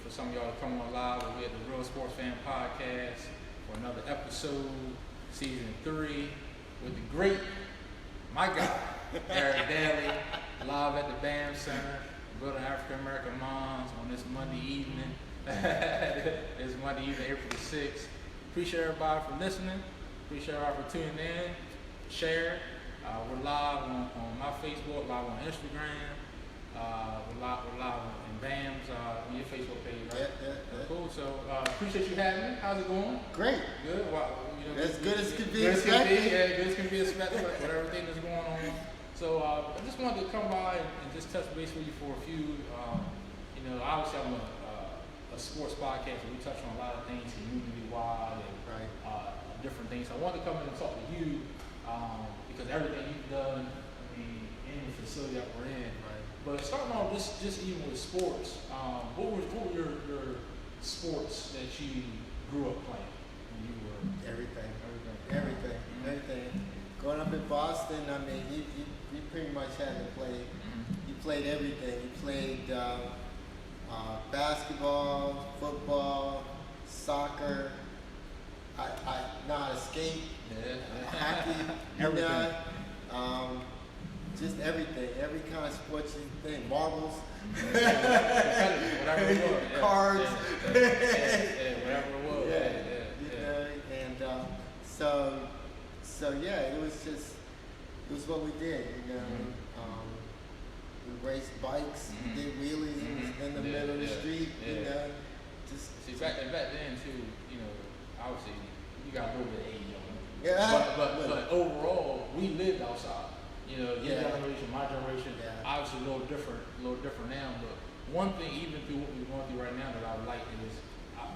for some of y'all to come on live. We're at the Real Sports Fan Podcast for another episode, season 3, with the great, my guy, Derick Daly, live at the BAM Center, building African American moms on this Monday evening. It's Monday evening, April the 6th. Appreciate everybody for listening. Appreciate everybody for tuning in. Share. We're live on my Facebook, live on Instagram. We're live in BAM's on your Facebook page, right? Yeah. Cool. So appreciate you having me. How's it going? Great. Good. Well, as good as can be expected. Yeah, good as can be expected with everything that's going on. So I just wanted to come by and just touch base with you for a few. Obviously I'm a sports podcast, and we touch on a lot of things community-wide and different things. So I wanted to come in and talk to you because everything you've done, in the facility that we're in. Right. But starting off, just even with sports, what were your sports that you grew up playing when you were? Everything. Growing up in Boston, you pretty much had to play. You played everything. You played basketball, football, soccer. I know how to skate, hockey, everything. Just everything, every kind of sports you think, marbles, whatever it was, cards, whatever it was, So it was what we did, we raced bikes, did wheelies in the middle of the street, See, back then too, obviously you got a little bit of age on it. Yeah. But overall, we lived outside. Your generation, my generation, obviously a little different now. But one thing, even through what we're going through right now, that I like is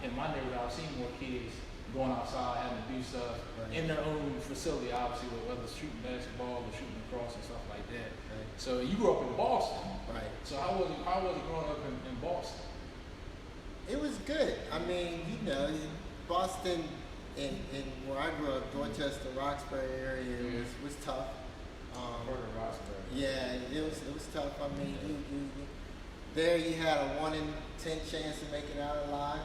in my neighborhood, I've seen more kids going outside, having to do stuff in their own facility, obviously, whether it's shooting basketball or shooting lacrosse and stuff like that. Right. So you grew up in Boston, Right? So how was it growing up in Boston? It was good. Boston, in where I grew up, Dorchester, Roxbury area was tough. Yeah, it was tough. There you had a 1 in 10 chance of making it out alive.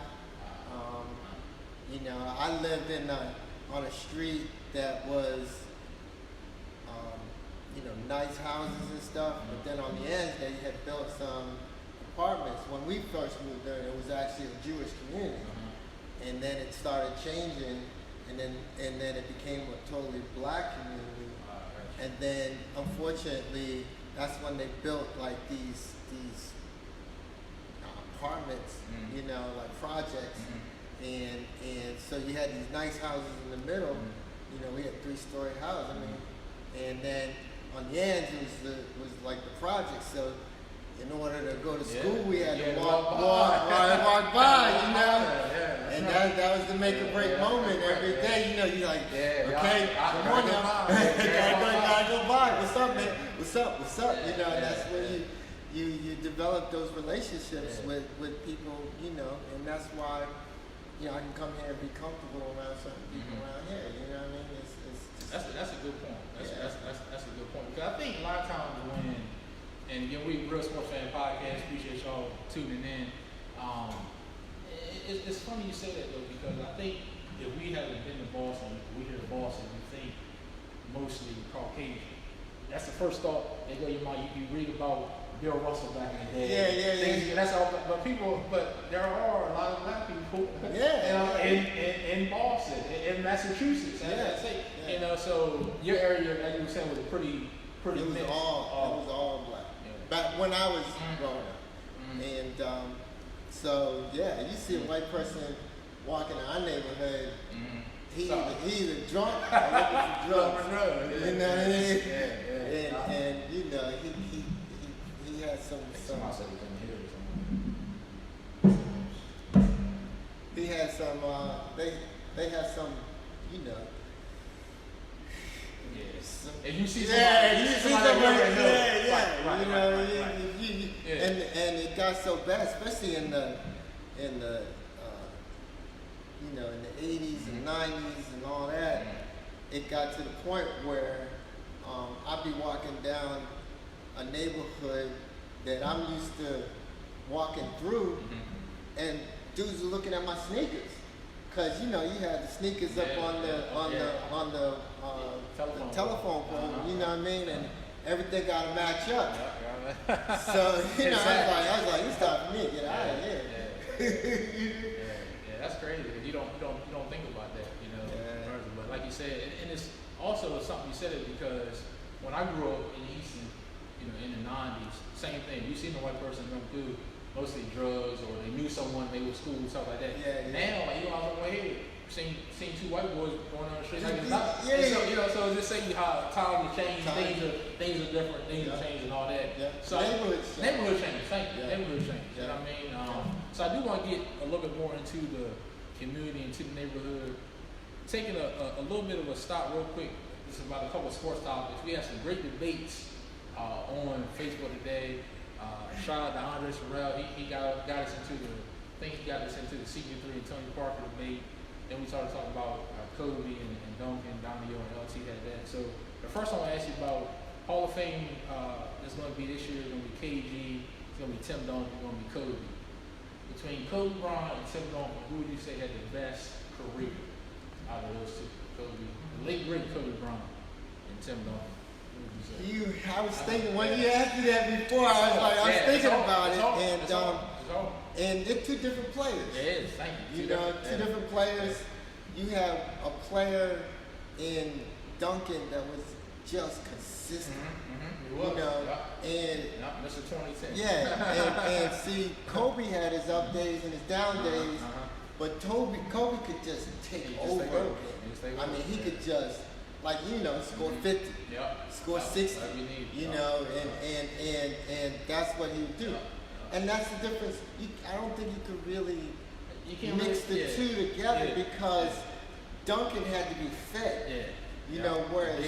I lived on a street that was, nice houses and stuff, but then on the end they had built some apartments. When we first moved there, it was actually a Jewish community, and then it started changing, and then it became a totally black community. And then, unfortunately, that's when they built like these apartments, like projects, and so you had these nice houses in the middle. We had 3-story houses. And then on the ends it was like the project. So in order to go to school, we had to walk by, And that was the make or break moment every day. You're like, okay, come on now, gotta go by. What's up, man? What's up? And that's when you develop those relationships with people, and that's why I can come here and be comfortable around certain people around here. That's a good point. That's a good point, because I think a lot of times and we Real Sports Fan Podcast, appreciate y'all tuning in. It's funny you say that though, because I think if we haven't been to Boston, we hear Boston, we think mostly Caucasian. That's the first thought that go to your mind. You read about Bill Russell back in the day. Yeah. That's all. But there are a lot of black people. In Boston, in Massachusetts, So your area, as you were saying, was pretty. It was mixed. all black. Back when I was growing up, and you see a white person walking in our neighborhood. He either drunk or looking for drugs. You know what I mean? And he had some. He had some. They had some. If you see and it got so bad, especially in the in the 80s and 90s and all that. It got to the point where I'd be walking down a neighborhood that I'm used to walking through, and dudes were looking at my sneakers, cause you know you had the sneakers up on the telephone pole, you know what I mean, and everything got to match up. So you know, I was like, it's time for me to get out of here. That's crazy. You don't think about that, you know. But like you said, and it's also something you said it because when I grew up in Houston, you know, in the '90s, same thing. You seen a white person come through, mostly drugs, or they knew someone, they were school, stuff like that. Now, like you know, I was on my head, seen two white boys going on the street like it's nothing. So you know, so just say how times have changed, things are different, things have changed and all that. So neighborhood change. Thank you. Neighborhood change. You know what I mean? So I do want to get a little bit more into the community, into the neighborhood. Taking a little bit of a stop real quick. This is about a couple of sports topics. We had some great debates on Facebook today. Shout out to Andre Sorrell. He got us into the Senior 3 and Tony Parker debate. Then we started talking about Kobe and Duncan, Domino, and LT had that. So the first one I asked you about Hall of Fame is going to be this year. It's going to be KG. It's going to be Tim Duncan. It's going to be Kobe. Between Kobe Bryant and Tim Duncan, who would you say had the best career out of those two? Kobe, the late great Kobe Bryant and Tim Duncan. I was thinking when you asked me that before, I was thinking about it, and they're two different players. It is, thank you. You know, two different players. You have a player in Duncan that was just consistent. He was, you know, and Mr. 2010. And see, Kobe had his up days and his down days, but Kobe could just take over. I mean, he could just. Like, you know, score 50, score 60, you know, and that's what he would do. And that's the difference. I don't think you could really mix the two together because Duncan had to be fed. You know, whereas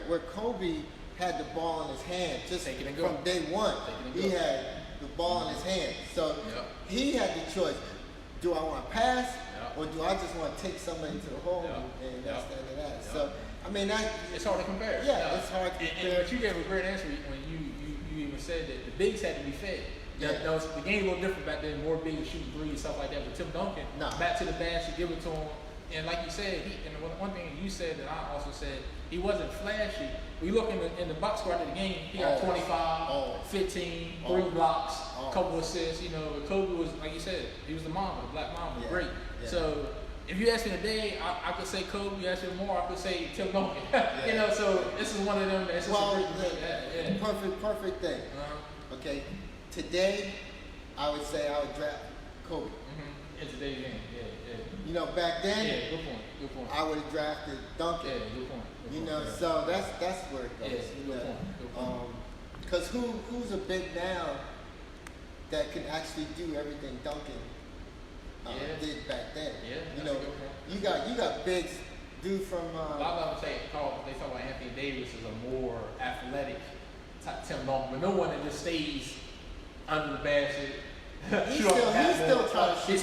where Kobe had the ball in his hand just from day one. He had the ball in his hand. So he had the choice. Do I want to pass? Or do I just want to take somebody to the hole and that's the end of that? So, I mean, it's hard to compare. It's hard to compare. But you gave a great answer when you even said that the bigs had to be fed. That was, the game was a little different back then, more bigs shooting threes and stuff like that. But Tim Duncan, back to the basket, give it to him. And like you said, and one thing you said that I also said, he wasn't flashy. We look in the box score after the game, he got 25, 15, 3 blocks, couple assists. You know, Kobe was, like you said, he was the mama, the black mama, great. So if you ask me today, I could say Kobe. You ask me tomorrow, I could say Tim Duncan. You know, so this is one of them that's just a great perfect thing. Okay, today I would say I would draft Kobe. In today's game, You know, back then, good point. I would have drafted Duncan. Good point. You know, so that's where it goes. Good point. Because who's a big now that can actually do everything Duncan did back then? You know, you got bigs. Dude from a lot of them they talk about Anthony Davis as a more athletic type Tim Duncan, but no one that just stays under the basket. He's still trying to shoot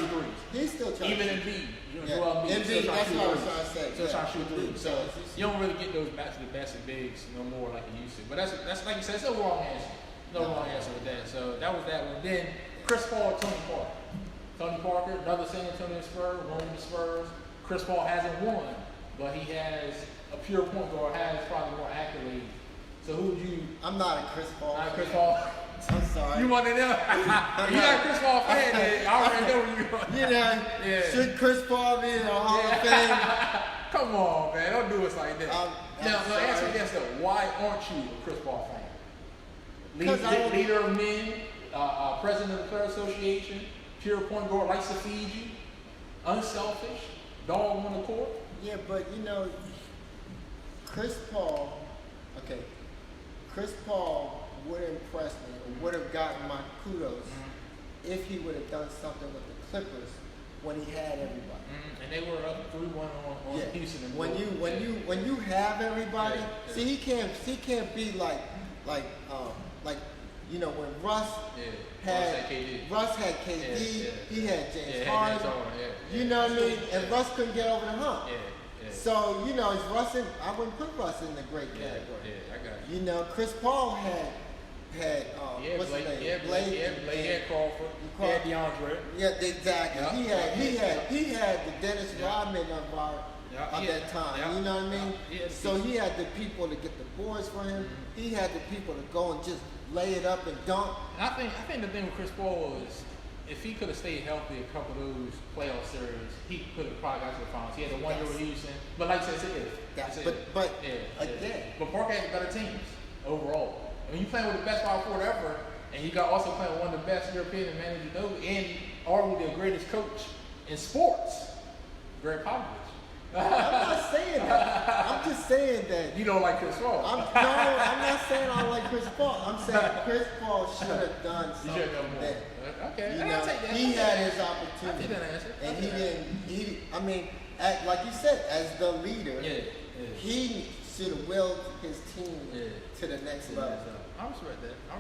threes. He's still trying. Even to Embiid, Embiid, that's what I was trying to say. Still trying to shoot threes. So you don't really get those back to the basket bigs no more like you used to. But that's like you said, it's no wrong answer. No wrong answer with that. So that was that one. Then Chris Paul, Tony Parker. Tony Parker, another San Antonio Spurs, one of the Spurs. Chris Paul hasn't won, but he has a pure point guard, has probably more accolades. So who would you? I'm not a Chris Paul. Not Chris Paul. I'm sorry. You want to know? You're not Chris Paul fan, then I already know where you are. You know, should Chris Paul be in the Hall of Fame? Come on, man. Don't do us like that. Now, answer this though. Why aren't you a Chris Paul fan? Leader of men, president of the Player Association, pure point guard, likes to feed you, unselfish, dog on the court. Yeah, but you know, Chris Paul would have impressed me, or would have gotten my kudos if he would have done something with the Clippers when he had everybody. And they were up 3-1 on Houston. And when you have everybody, see he can't be like you know when Russ had KD, he had James Harden. You know what I mean? And Russ couldn't get over the hump. So, you know, it's Russ I wouldn't put Russ in the great category. I got you. You know, Chris Paul had what's Blake, his name? yeah, Blake, he had Crawford, he had DeAndre. Yeah, exactly. Yeah. He had the Dennis Rodman of our at that time. You know what I mean? So he had the people to get the boards for him. Mm-hmm. He had the people to go and just lay it up and dunk. And I think the thing with Chris Paul is, if he could have stayed healthy a couple of those playoff series, he could have probably got to the finals. He had the one year with Houston, but like I said, but Parker had better teams overall. When you playing with the best power forward ever, and you got also playing with one of the best European managers know, and arguably the greatest coach in sports, Greg Popovich. I'm not saying that. I'm just saying that. You don't like Chris Paul. I'm not saying I don't like Chris Paul. I'm saying Chris Paul should have done something. You should have done more. Okay. You know, he had his opportunity. And he didn't. I mean, like you said, as the leader, he should have willed his team to the next level. I respect that. I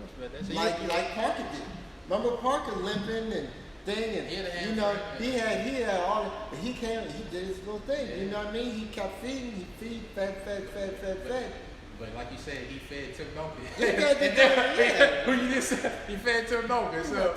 respect that. So like Parker did. Remember Parker limping and thing, and you know, he had all. He came, he did his little thing. You know what I mean? He kept feeding. He fed. But like you said, he fed Tim Duncan. Who you just said he fed Tim Duncan. So,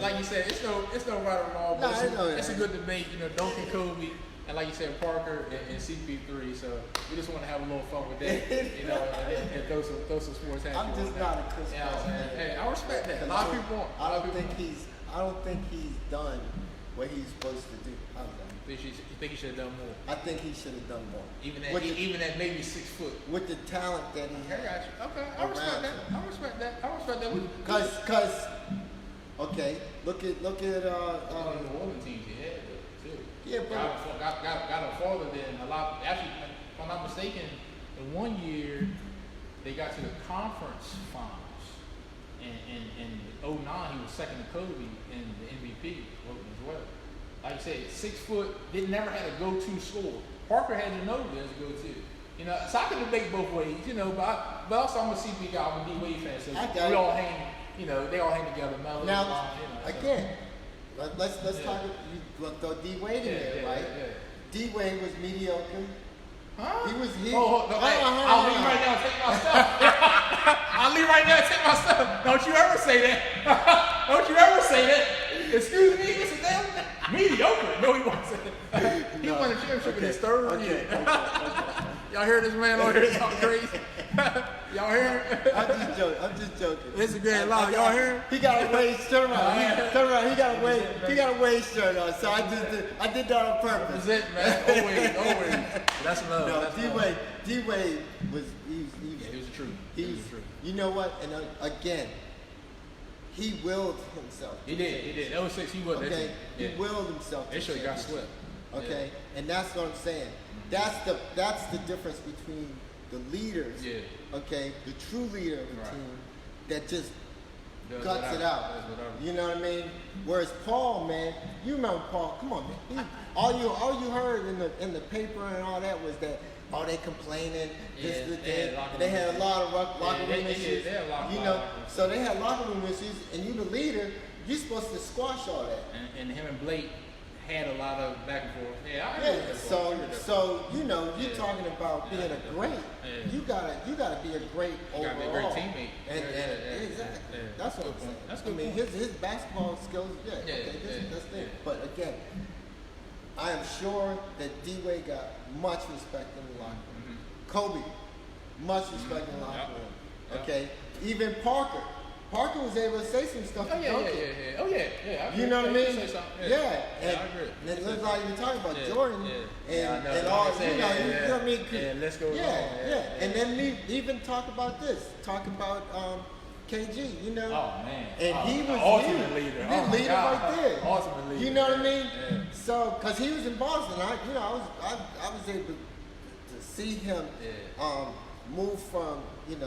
like you said, it's no right or wrong. But it's a good debate. You know, Duncan, Kobe, and like you said, Parker and CP3. So we just want to have a little fun with that. You know, and throw some sports at you. I'm just not a Chris Paul fan. Hey, I respect that. A lot of people won't. I don't think he's done what he's supposed to do. You think he should have done more? I think he should have done more. Even at maybe 6 foot. With the talent that he had. I got you. Okay, I respect that. Because okay, look at the Orleans teams he had too. Yeah, but got a farther than a lot. Actually, if I'm not mistaken, in 1 year they got to the conference finals. In 2009, he was second to Kobe in the MVP voting as well. Like you said, 6 foot, never had a go-to score. Parker had Ginobili as a go-to. You know, so I can debate both ways, you know, but also I'm a CP guy, I'm a D-Wade fan, so we all hang, you know, they all hang together. Now, again, let's talk, we'll throw D-Wade in there, right? Yeah. D-Wade was mediocre. Huh? I'll leave right now and take my stuff. I'll leave right now and take my stuff. Don't you ever say that. Don't you ever say that. Excuse me, Mr. Daly? Mediocre. No, he wasn't. He won a championship in his third year. Y'all hear this man over here talking crazy? Y'all hear him? I'm just joking. It's a great lie. Y'all hear him? He got a Wade shirt on. Turn around. He got a Wade shirt on. So I did that on purpose. That's it, man. Always. That's love. No, D-Wade was he was the truth. He was the truth. You know what? And again, he willed himself. He did. 06, he was. Okay. He willed himself. They should have got swept. Okay, and that's what I'm saying. That's the difference between the leaders. Yeah. Okay, the true leader of the team that just guts it out. You know what I mean? Whereas Paul, man, you remember Paul? Come on, man. All you heard in the paper and all that was that they complaining. They had a lot of locker room issues. You know, so they had locker room issues, and you the leader, you're supposed to squash all that. And him and Blake had a lot of back and forth. So you know, you're talking about being a great. You gotta be a great overall. You gotta be a great teammate. Exactly. That's what I'm saying. That's good. I mean, his basketball skills. That's it. But again, I am sure that D-Wade got much respect in the locker room. Kobe, much respect in the locker room. Okay, even Parker was able to say some stuff. Oh yeah. You know what I mean? Yeah. And it looks like you're talking about Jordan and all. You know what I mean? Let's go. And then even talk about this. Talk about KG. You know. Oh man. And he was ultimate leader. The leader right there. Ultimate leader. You know what I mean? So, because he was in Boston, I was able to see him move from he was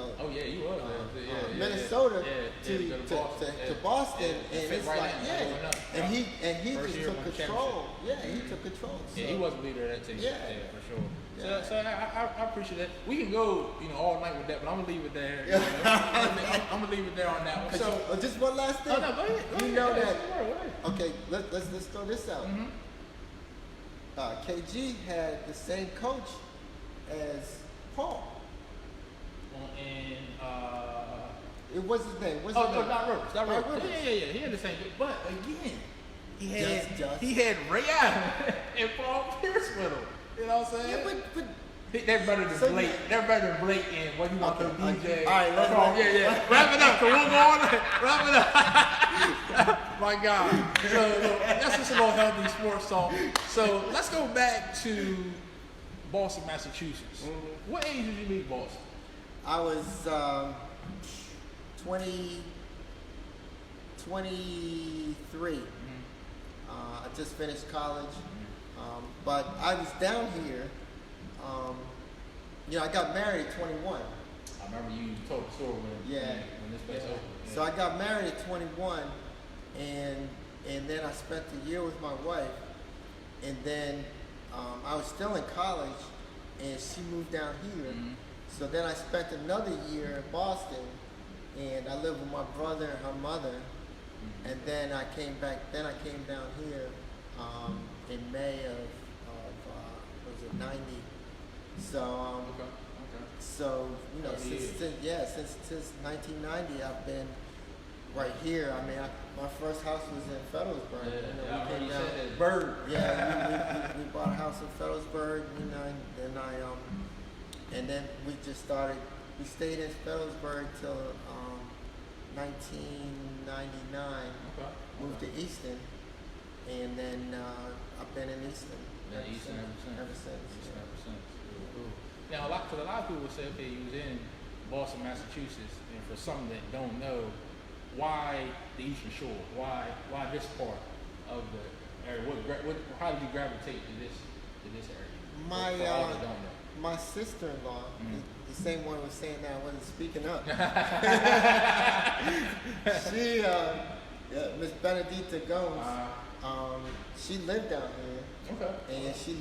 Minnesota to Boston, and it's like and he just took control. He took control. So. Yeah, he was a leader of that team. Yeah, for sure. So I appreciate that. We can go all night with that, but I'm gonna leave it there. I'm gonna leave it there on that one. So just one last thing. Oh, no, go ahead. You know that. Okay, let's throw this out. KG had the same coach as Paul. What's his name? What's Oh, his no, name? Doc Rivers. Doc Doc Rivers. Rivers. Yeah. He had the same. But again, Just. he had Ray Allen and Paul Pierce with him. You know what I'm saying? Yeah, but They're better than Blake. They're better than Blake and what you want to DJ. All right, let's yeah. Wrap it up. So we'll go on. Wrap it up. My God. So that's just a little healthy sports talk. So let's go back to Boston, Massachusetts. Mm-hmm. What age did you leave Boston? I was 23. I just finished college, but I was down here. I got married at 21. I remember you told the story when this place opened. Yeah. So I got married at 21, and then I spent a year with my wife, and then I was still in college, and she moved down here. Mm-hmm. So then I spent another year in Boston, and I lived with my brother and her mother, Mm-hmm. and then I came back. Then I came down here in May of was it 90? So Okay. so since 1990 I've been right here. I mean, my first house was in Federalsburg. Yeah, we came down. Bird. Yeah, we bought a house in Federalsburg, and then we just started. We stayed in Federalsburg till 1999. Okay. Moved to Easton, and then I've been in Easton. Easton ever since. Easton ever since. Cool. Now, a lot of people would say, okay, you was in Boston, Massachusetts, and for some that don't know, why the Eastern Shore? Why this part of the area? How did you gravitate to this area? My sister-in-law, the same one was saying that I wasn't speaking up. She, Miss Benedita Gomes, she lived down here. Okay. And she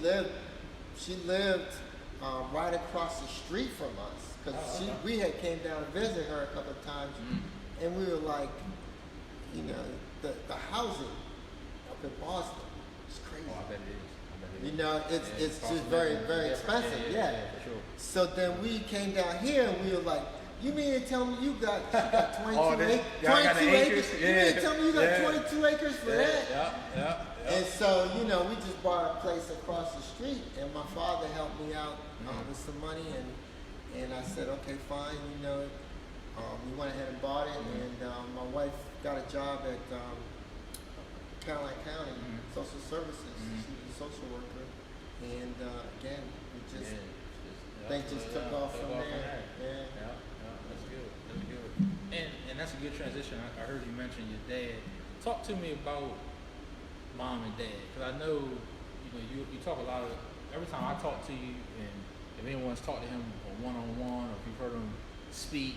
lived right across the street from us, because we had came down to visit her a couple of times, and we were like, the housing up in Boston is crazy. Oh, I bet it is. It's just very, very expensive. Yeah. For sure. So then we came down here and we were like, you mean to tell me you got 22 acres? You mean to tell me you got 22 acres for that? Yeah. And so, we just bought a place across the street, and my father helped me out with some money, and I said, okay, fine, we went ahead and bought it, and my wife got a job at Caroline County Social Services. She was a social worker, and again, things just took off from there. Yeah, that's good. And that's a good transition. I heard you mention your dad. Talk to me about mom and dad, because I know you talk a lot of. Every time I talk to you, and if anyone's talked to him one-on-one, or if you've heard him speak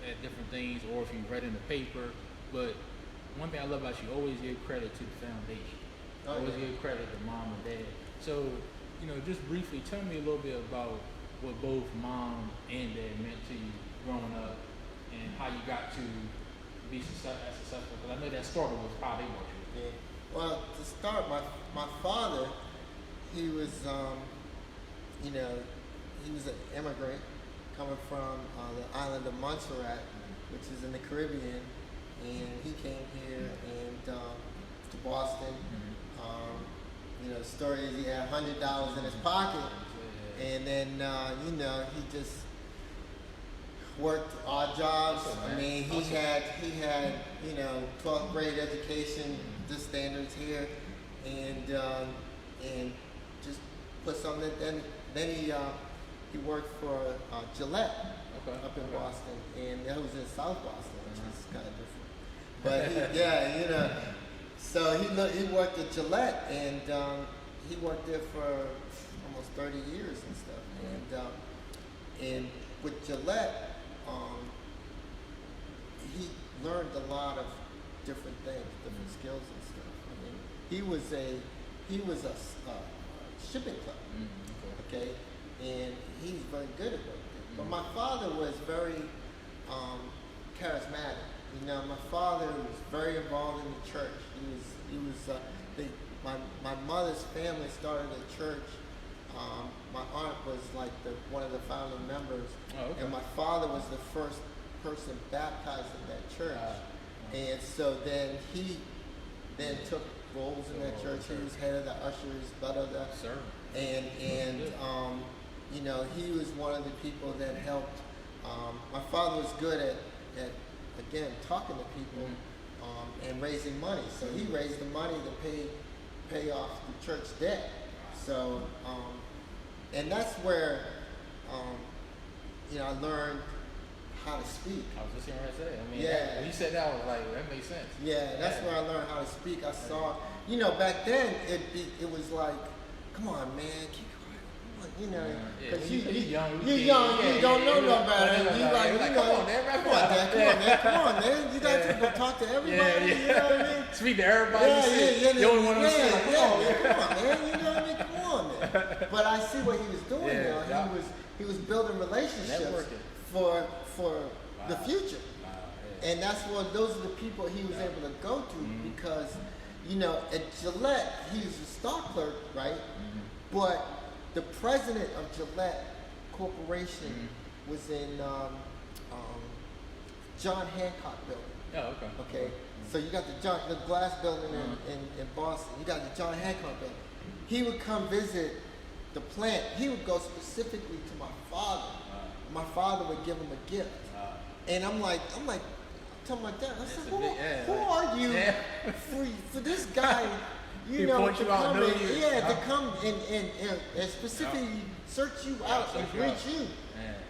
at different things, or if you've read in the paper, but one thing I love about you, always give credit to the foundation. Always give credit to mom and dad. So, just briefly, tell me a little bit about what both mom and dad meant to you growing up, and how you got to be successful. Because I know that started with how they were. Yeah. Well, to start, my father, he was, he was an immigrant coming from the island of Montserrat, which is in the Caribbean, and he came here and to Boston. The story is he had $100 in his pocket, and then he just worked odd jobs. I mean, he had 12th grade education, the standards here, and just put something. Then he worked for Gillette up in Boston, and that was in South Boston, which is kind of different. But so he worked at Gillette, and he worked there for almost 30 years and stuff. And with Gillette, he learned a lot of different things, different skills and stuff. I mean, he was a shipping clerk, okay, and he's very good at what he did. But my father was very charismatic. My father was very involved in the church. My mother's family started a church. My aunt was like one of the founding members, and my father was the first person baptized in that church. And so then he took roles in that church. He was head of the ushers, and you know, he was one of the people that helped. My father was good at again talking to people and raising money. So he raised the money to pay off the church debt. So and that's where you know, I learned how to speak. I was just going to say. I mean, when you said that, I was like, that makes sense. Yeah, that's where I learned how to speak. I saw, you know, back then it was like, come on, man, keep quiet. You know, because you're young, you don't know no better. You like, come on, man, come on, man. You got to go talk to everybody. You know what I mean? Speak to everybody. You only want to say, come on, man. You know what I mean? Come on, man. But I see what he was doing now. He was building relationships for the future. And that's what those are the people he was able to go to because, you know, at Gillette, he was a stock clerk, right? But the president of Gillette Corporation was in John Hancock building. Oh, okay. Okay. So you got the glass building in Boston. You got the John Hancock building. He would come visit the plant. He would go specifically to my father. My father would give him a gift. And I'm like, telling my dad, I said, who are you for this guy, you know, to come to come and specifically search you out and reach you,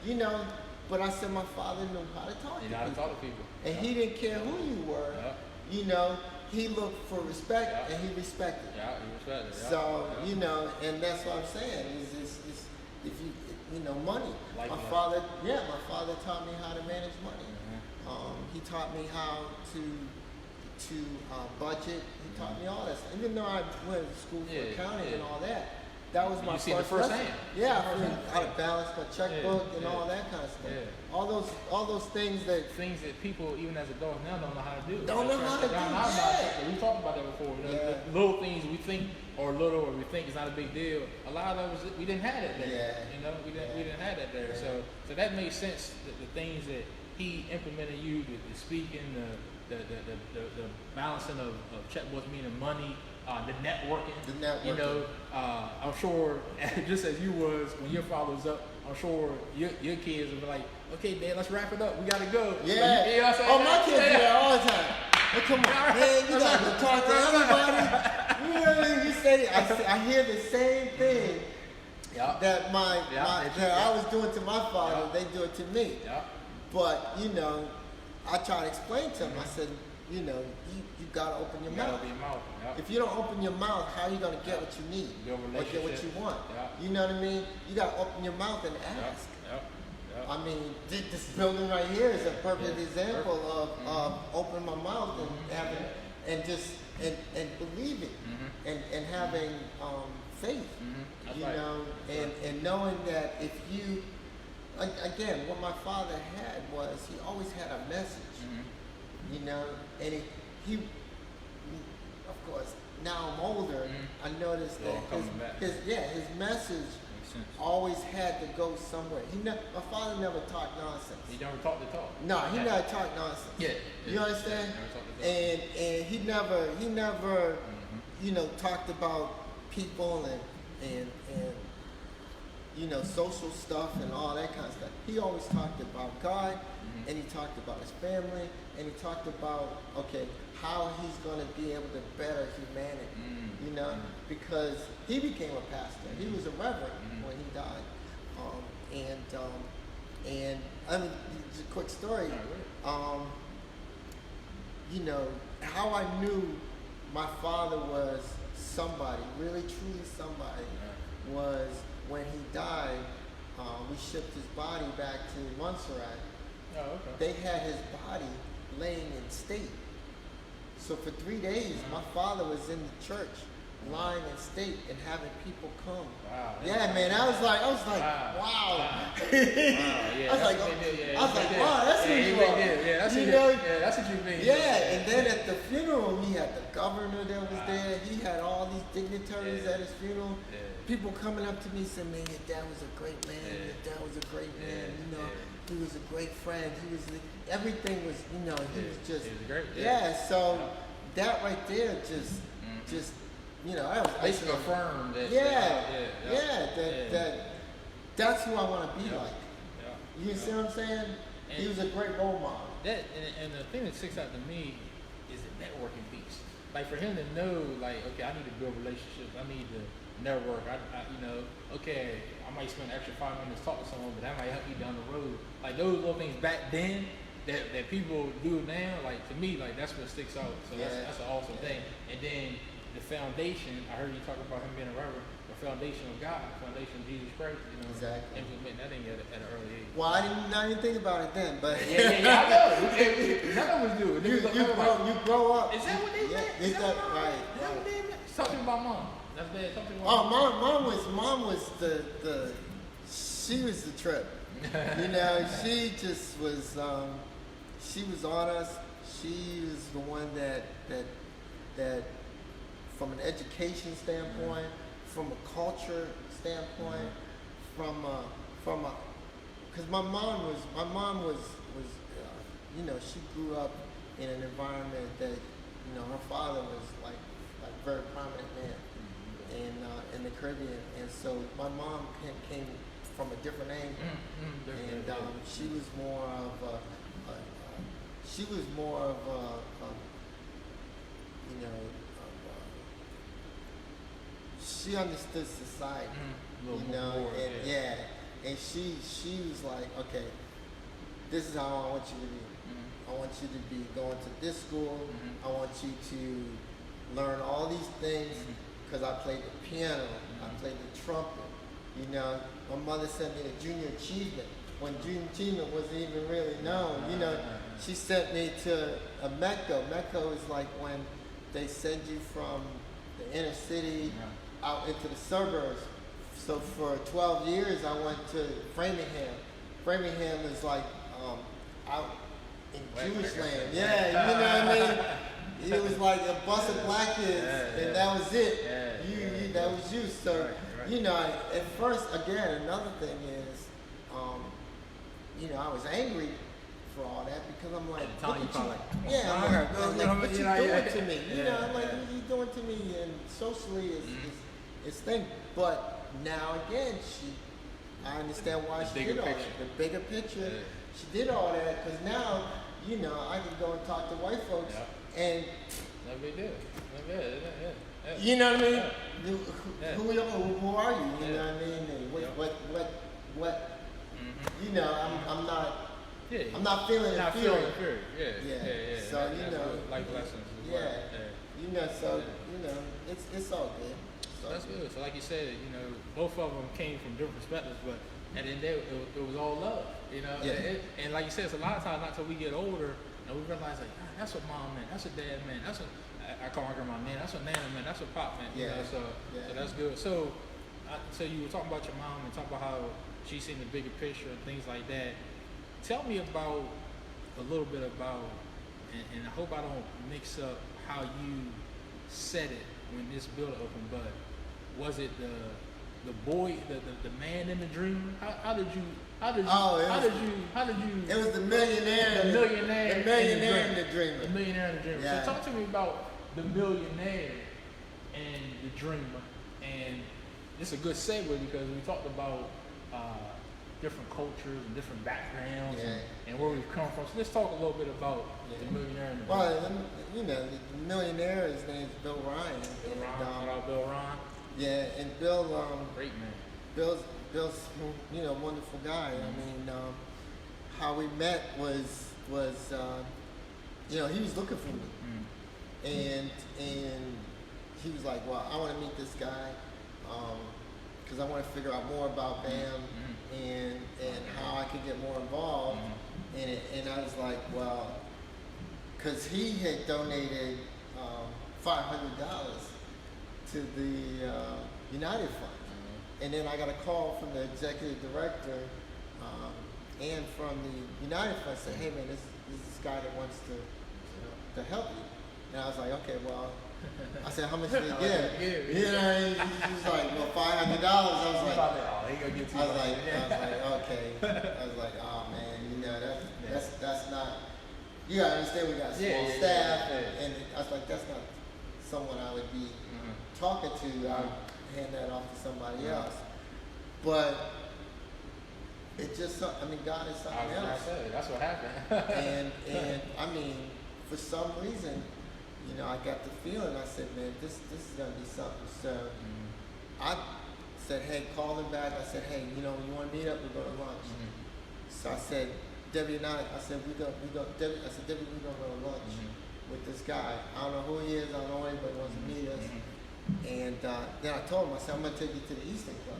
you know. But I said my father knew how to talk to people. And he didn't care who you were, you know. He looked for respect and he respected. He respected. So, you know, and that's what I'm saying, is if you know, money. My father taught me how to manage money. He taught me how to budget. He taught me all that stuff. Even though I went to school for accounting and all that, that was my first lesson. Yeah, how to balance my checkbook and all that kind of stuff. All those things that people, even as adults now, don't know how to do. Don't know how to do. We talked about that before. The little things we think are little, or we think is not a big deal. A lot of those we didn't have that there. You know, we didn't have that there. So that made sense. The things that he implemented, the speaking, the balancing of checkbooks, meaning money. The networking. You know, I'm sure, just as you was when your father was up, I'm sure your kids will be like, okay, Dad, let's wrap it up. We gotta go. Yeah. You know what I'm saying? Oh, my kids do that all the time. Hey, come on, man, you gotta go talk to everybody. You know what I mean? You said it. I hear the same thing that I was doing to my father. They do it to me. But you know, I try to explain to him. I said, you know, you gotta open your mouth. If you don't open your mouth, how are you gonna get what you need or get what you want? You know what I mean? You gotta open your mouth and ask. I mean, this building right here is a perfect example of opening my mouth and having and believing and having faith. You know, and knowing that if you again, what my father had was he always had a message. You know, and he of course, now I'm older, I noticed that his message always had to go somewhere. My father never talked nonsense. He never talked the talk. No, he never talked nonsense. You understand? And he never you know, talked about people and you know, social stuff and all that kind of stuff. He always talked about God, and he talked about his family, and he talked about, okay, how he's going to be able to better humanity, you know, because he became a pastor. He was a reverend when he died. And I mean, just a quick story, you know, how I knew my father was somebody, really truly somebody, was when he died, we shipped his body back to Montserrat. They had his body laying in state. So for 3 days, my father was in the church, lying in state and having people come. Yeah, man, I was like, wow. I was like, wow, that's what you are. That's what you mean. Yeah, and then at the funeral, he had the governor that was there. He had all these dignitaries at his funeral. People coming up to me saying, man, your dad was a great man. Your dad was a great man, you know. he was a great friend. Everything was, he was just. He was great. So that right there just, that was basically affirmed that. That's who I want to be like. Yeah. You see what I'm saying? And he was a great role model. And the thing that sticks out to me is the networking piece. Like for him to know, like, okay, I need to build relationships. I need to network. Okay, I might spend an extra 5 minutes talking to someone, but that might help me down the road. Like those little things back then that people do now, like to me, like that's what sticks out. So that's an awesome thing. And then the foundation, I heard you talk about him being a reverend, the foundation of God, the foundation of Jesus Christ, exactly. Implementing that thing at an early age. Well, I didn't think about it then, but I know. None of us do. You grow up. Is that what they meant? Is that right? Is that what they meant? Something about mom. That's bad. Something about mom was she was the trip. She just was. She was on us. She was the one that from an education standpoint, from a culture standpoint, because my mom was she grew up in an environment that her father was like very prominent man in the Caribbean, and so my mom came from a different angle, and she was more of she understood society, and she was like, okay, this is how I want you to be. I want you to be going to this school. I want you to learn all these things because I played the piano. I played the trumpet. My mother sent me to junior achievement when junior achievement wasn't even really known. She sent me to a MECO. MECO is like when they send you from the inner city out into the suburbs. So for 12 years, I went to Framingham. Framingham is like out in Jewish land. Yeah, you know what I mean? It was like a bus of black kids, and that was it. That was you. So, at first, again, another thing is, I was angry for all that because I'm like, what you doing to me? I'm like, what are you doing to me? And socially, it's thing. But now again, I understand why she did all that. The bigger picture, she did all that because now, I can go and talk to white folks and. No big deal. You know what I mean? Who are you? You know what I mean? And what? I'm not. I'm not feeling inferior. So like lessons. It's all good. That's good. So like you said, both of them came from different perspectives, but at the end of the day, it was all love. And like you said, it's a lot of times not till we get older and we realize like, that's what mom meant, that's what dad meant, that's what I call my grandma man, that's what Nana meant, that's what Pop meant. So that's good. So you were talking about your mom and talking about how she seen the bigger picture and things like that. Tell me about a little bit about, and I hope I don't mix up how you said it when this building opened, but was it the boy, the man in the dream? How did you? It was the millionaire. The millionaire and the dreamer. The millionaire and the dreamer. Yeah. So talk to me about the millionaire and the dreamer. And it's a good segue because we talked about different cultures and different backgrounds and where we've come from. So let's talk a little bit about the millionaire and the dreamer. Well, the millionaire, his name is Bill Ryan. Shout out Bill Ryan. Yeah, and Bill, great man. Bill's wonderful guy. I mean, how we met was he was looking for me, and he was like, well, I want to meet this guy because I want to figure out more about BAM and how I could get more involved. And I was like, well, because he had donated $500 to the United Fund. And then I got a call from the executive director and from the United Fund saying, hey man, this is this guy that wants to help you. And I was like, okay, well, I said, how much did he How much give? did he give? You know, he was like, well, $500. I was like, oh, he gonna get I was like, okay. I was like, oh man, you know, that's not. You gotta understand, we got a small staff, and I was like, that's not someone I would be talking to. I would hand that off to somebody else. But it just, I mean, God is something else. That's what happened. and I mean, for some reason, you know, I got the feeling. I said, man, this is gonna be something. So I said, hey, call him back. I said, hey, you know, you want to meet up? We're going to lunch. So I said, Debbie and I said, Debbie, we're gonna go to lunch with this guy. I don't know who he is. I don't know anybody wants to meet us. And then I told him, I said, I'm gonna take you to the Eastern Club.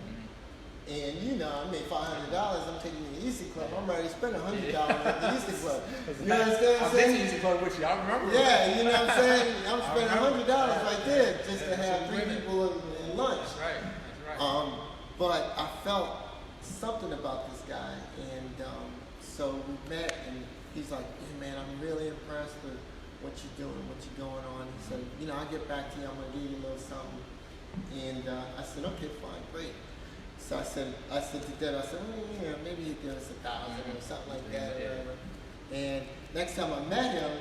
And you know, I made $500. I'm taking you to the Eastern Club. I'm ready to spend $100 at the Eastern Club. You know what I'm saying? I've been to Eastern Club with you. I remember. Yeah, you know what I'm saying? I'm spending $100 right there just to have 3 people in lunch. That's right. But I felt something about this guy, and so we met, and he's like, hey man, I'm really impressed with what you're doing, what you're going on. He said, you know, I'll get back to you, I'm gonna give you a little something. And I said, okay, fine, great. So I said to Deb, I said, well, you know, maybe he'd give us $1,000 or something like that, or whatever. And next time I met him,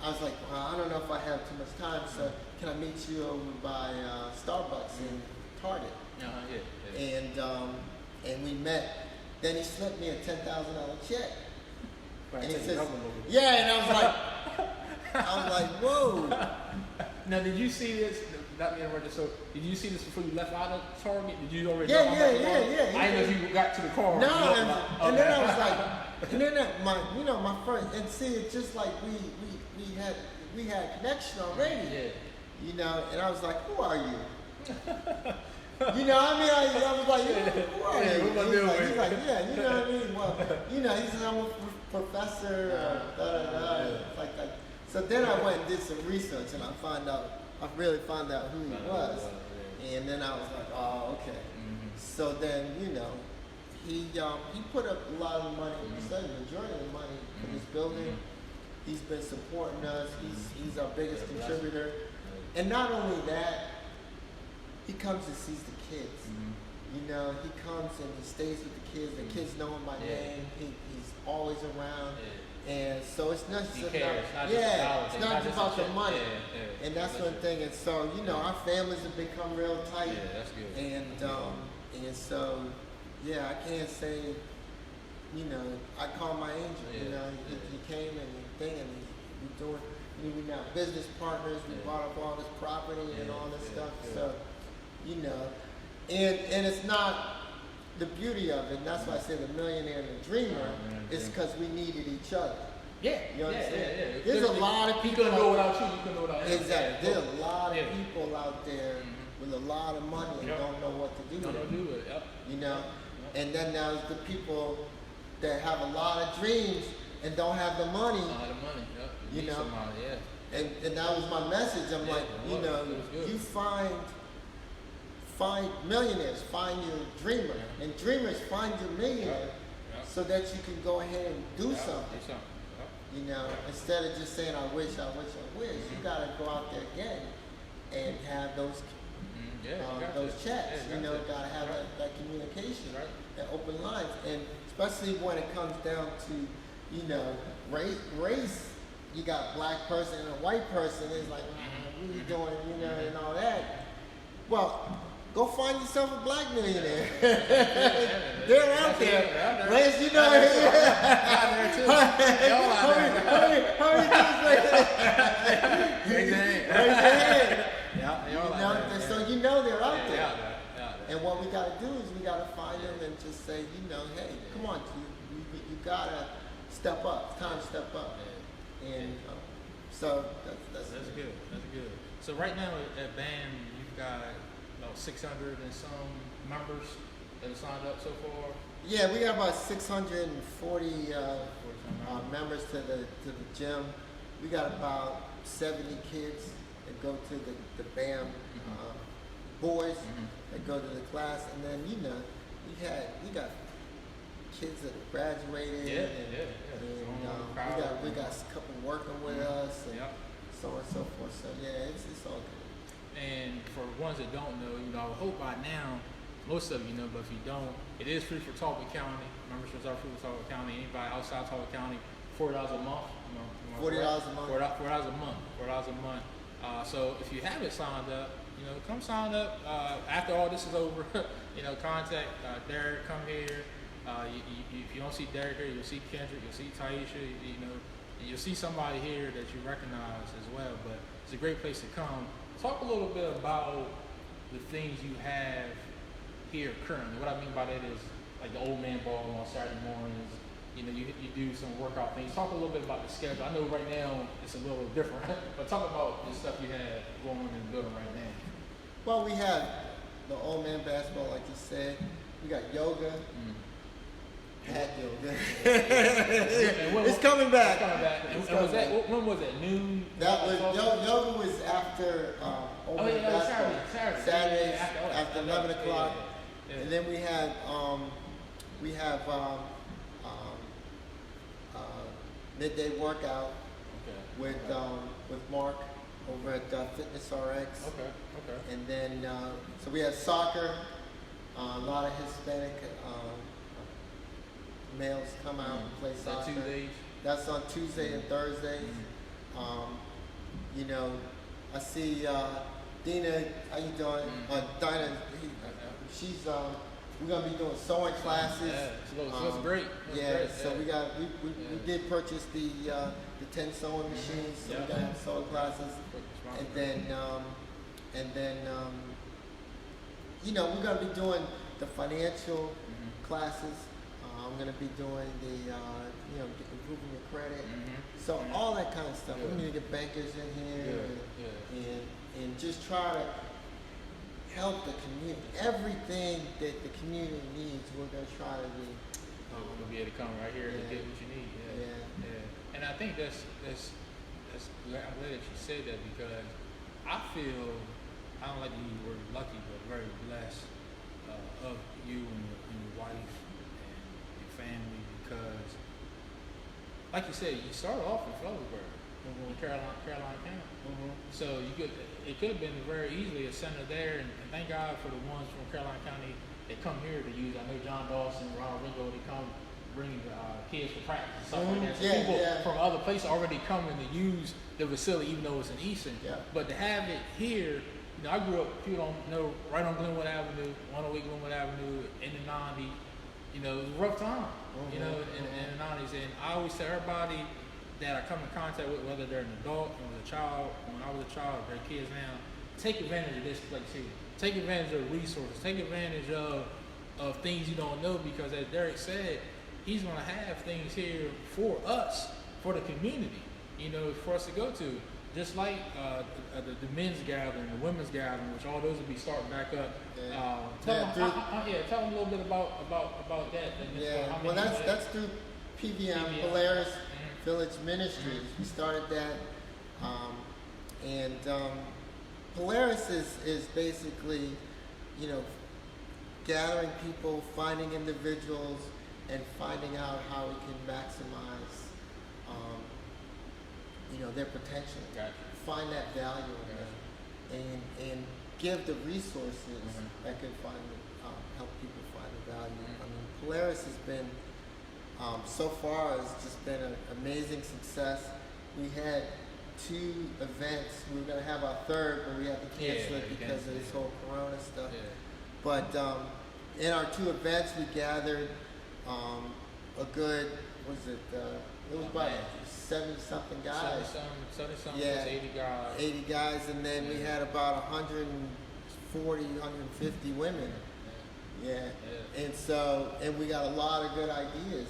I was like, well, I don't know if I have too much time, so can I meet you over by Starbucks in Target? And we met. Then he slipped me a $10,000 check. Right, and he says, yeah, and I was like, whoa. Now, did you see this? Not me interrupting. So, did you see this before you left out of Target? Did you already? Yeah. I didn't know if you got to the car. No, and then I was like, and then my friend, and see, it's just like we had connection already. Yeah. You know, and I was like, who are you? You know, I mean, I was like, who are you? He's like, yeah, you know what I mean? Well, you know, he said, I'm a professor, like. So then I went and did some research, and I really found out who he was. And then I was like, oh, okay. So then, you know, he put up a lot of money, the majority of the money for this building. He's been supporting us. He's our biggest contributor. And not only that, he comes and sees the kids. You know, he comes and he stays with the kids. The kids know him by name. He's always around. And so it's not just it's not just about the money. And that's one thing. And so, you know, our families have become real tight. Yeah, that's good. And so, yeah, I can't say, you know, I call my angel. You know, he came and he's doing. We're now business partners. We bought up all this property and all this stuff. So, you know, and it's not the beauty of it. And that's why I say the millionaire and the dreamer is because we needed each other. Yeah. You understand? Yeah. There's a lot of people. You couldn't go without you. You couldn't go without him. Exactly. There's a lot of people out there with a lot of money and don't know what to do with it. You know? And then there's the people that have a lot of dreams and don't have the money. You know? And that was my message. I'm like, you know, you find millionaires, find your dreamer, and dreamers find your millionaire, so that you can go ahead and do something. You know, instead of just saying, I wish. You got to go out there again and have those chats. You know, got to have that communication, that open lines, and especially when it comes down to, you know, race. You got a black person and a white person. It's like, what are you doing, you know, and all that. Well, go find yourself a black millionaire. They're out there. Raise, you know. How many times raise your hand? So you know they're out there. And what we got to do is we got to find them and just say, you know, hey, come on, you got to step up. It's time to step up. And so that's good. So right now at BAM, you've got about 600 and some members that have signed up so far. Yeah, we got about 640 members to the gym. We got about 70 kids that go to the BAM boys that go to the class, and then you know we got kids that have graduated. And we got a couple working with us. And so on and so forth. So yeah, it's all good. And for ones that don't know, I would hope by now, most of you know, but if you don't, it is free for Talbot County. Memberships are free for Talbot County. Anybody outside Talbot County, $40 a month. $40 a month. $4 a month. $4 a month. So if you haven't signed up, come sign up. After all this is over, contact Derick. Come here. If you don't see Derick here, you'll see Kendrick. You'll see Taisha. You'll see somebody here that you recognize as well. But it's a great place to come. Talk a little bit about the things you have here currently. What I mean by that is like the old man ball on Saturday mornings. You do some workout things. Talk a little bit about the schedule. I know right now it's a little different, but talk about the stuff you have going on in the building right now. Well, we have the old man basketball, like you said. We got yoga. Hat yoga. It's coming back. When was it? Noon? That was yoga was after old man basketball. Saturday after 11 o'clock. Yeah. And then we have midday workout with Mark over at Fitness RX. Okay. And then so we have soccer. A lot of Hispanic males come out and play soccer. Tuesdays? That's on Tuesday and Thursdays. I see Dina. How you doing? Dinah. She's we're gonna be doing sewing classes. Yeah, it looks great. So we did purchase the 10 sewing machines. So we got sewing classes, and then we're gonna be doing the financial classes. I'm gonna be doing the improving your credit. So all that kind of stuff. We need to get bankers in here and just try to help the community. Everything that the community needs, we're gonna try to do. We'll be able to come right here and get what you need. Yeah. And I think that's I'm glad that you said that, because I feel, I don't like to use the word lucky, but very blessed of you and your wife and your family, because like you said, you started off in Phillipsburg, in Caroline County. So it could have been very easily a center there, and thank God for the ones from Caroline County that come here to use. I know John Dawson, Ronald Ringo, they come bring kids for practice and stuff like that. So people from other places already coming to use the facility, even though it's in Easton. But to have it here, I grew up, people don't know, right on Glenwood Avenue, 108 Glenwood Avenue, in the 90s. It was a rough time, in the 90s. And I always tell everybody that I come in contact with, whether they're an adult or a child, when I was a child, they're kids now, take advantage of this place here. Take advantage of resources. Take advantage of things you don't know, because as Derick said, he's going to have things here for us, for the community, for us to go to. Just like the men's gathering, the women's gathering, which all those will be starting back up. Tell them a little bit about that. Well, that's through PVM, Polaris Village Ministries. We started that, and Polaris is basically, gathering people, finding individuals, and finding out how we can maximize, their potential. Find that value in them, and give the resources that can help people find the value. I mean, Polaris has been, so far, has just been an amazing success. We had 2 events. We were going to have our third, but we had to cancel it because of this whole Corona stuff. But in our 2 events, we gathered a good, it was about 70-something guys. 70-something, 80 guys. 80 guys, and then we had about 140, 150 women. And we got a lot of good ideas,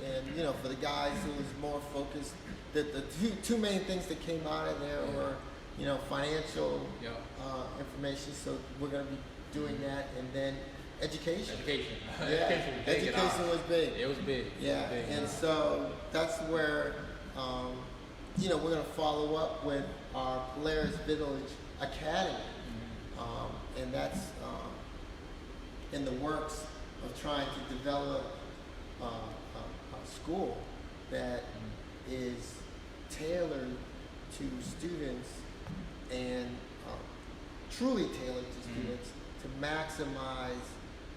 and for the guys, it was more focused. The two main things that came out of there were, financial information. So we're going to be doing that, and then education. Education was big. It was big. And so that's where we're going to follow up with our Polaris Village Academy, and that's in the works of trying to develop a school that is tailored to students and truly tailored to students to maximize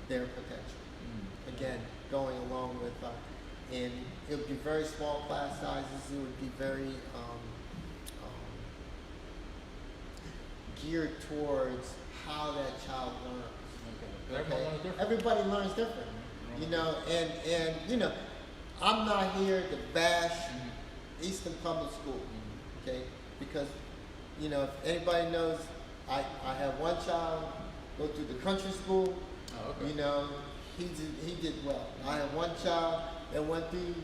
their potential. Again, going along with, and it would be very small class sizes. It would be very geared towards how that child learns. Okay. Everybody learns different, you know, and you know, I'm not here to bash Easton Public School, okay? Because, you know, if anybody knows, I have one child go through the country school. You know, he did well. I have one child that went through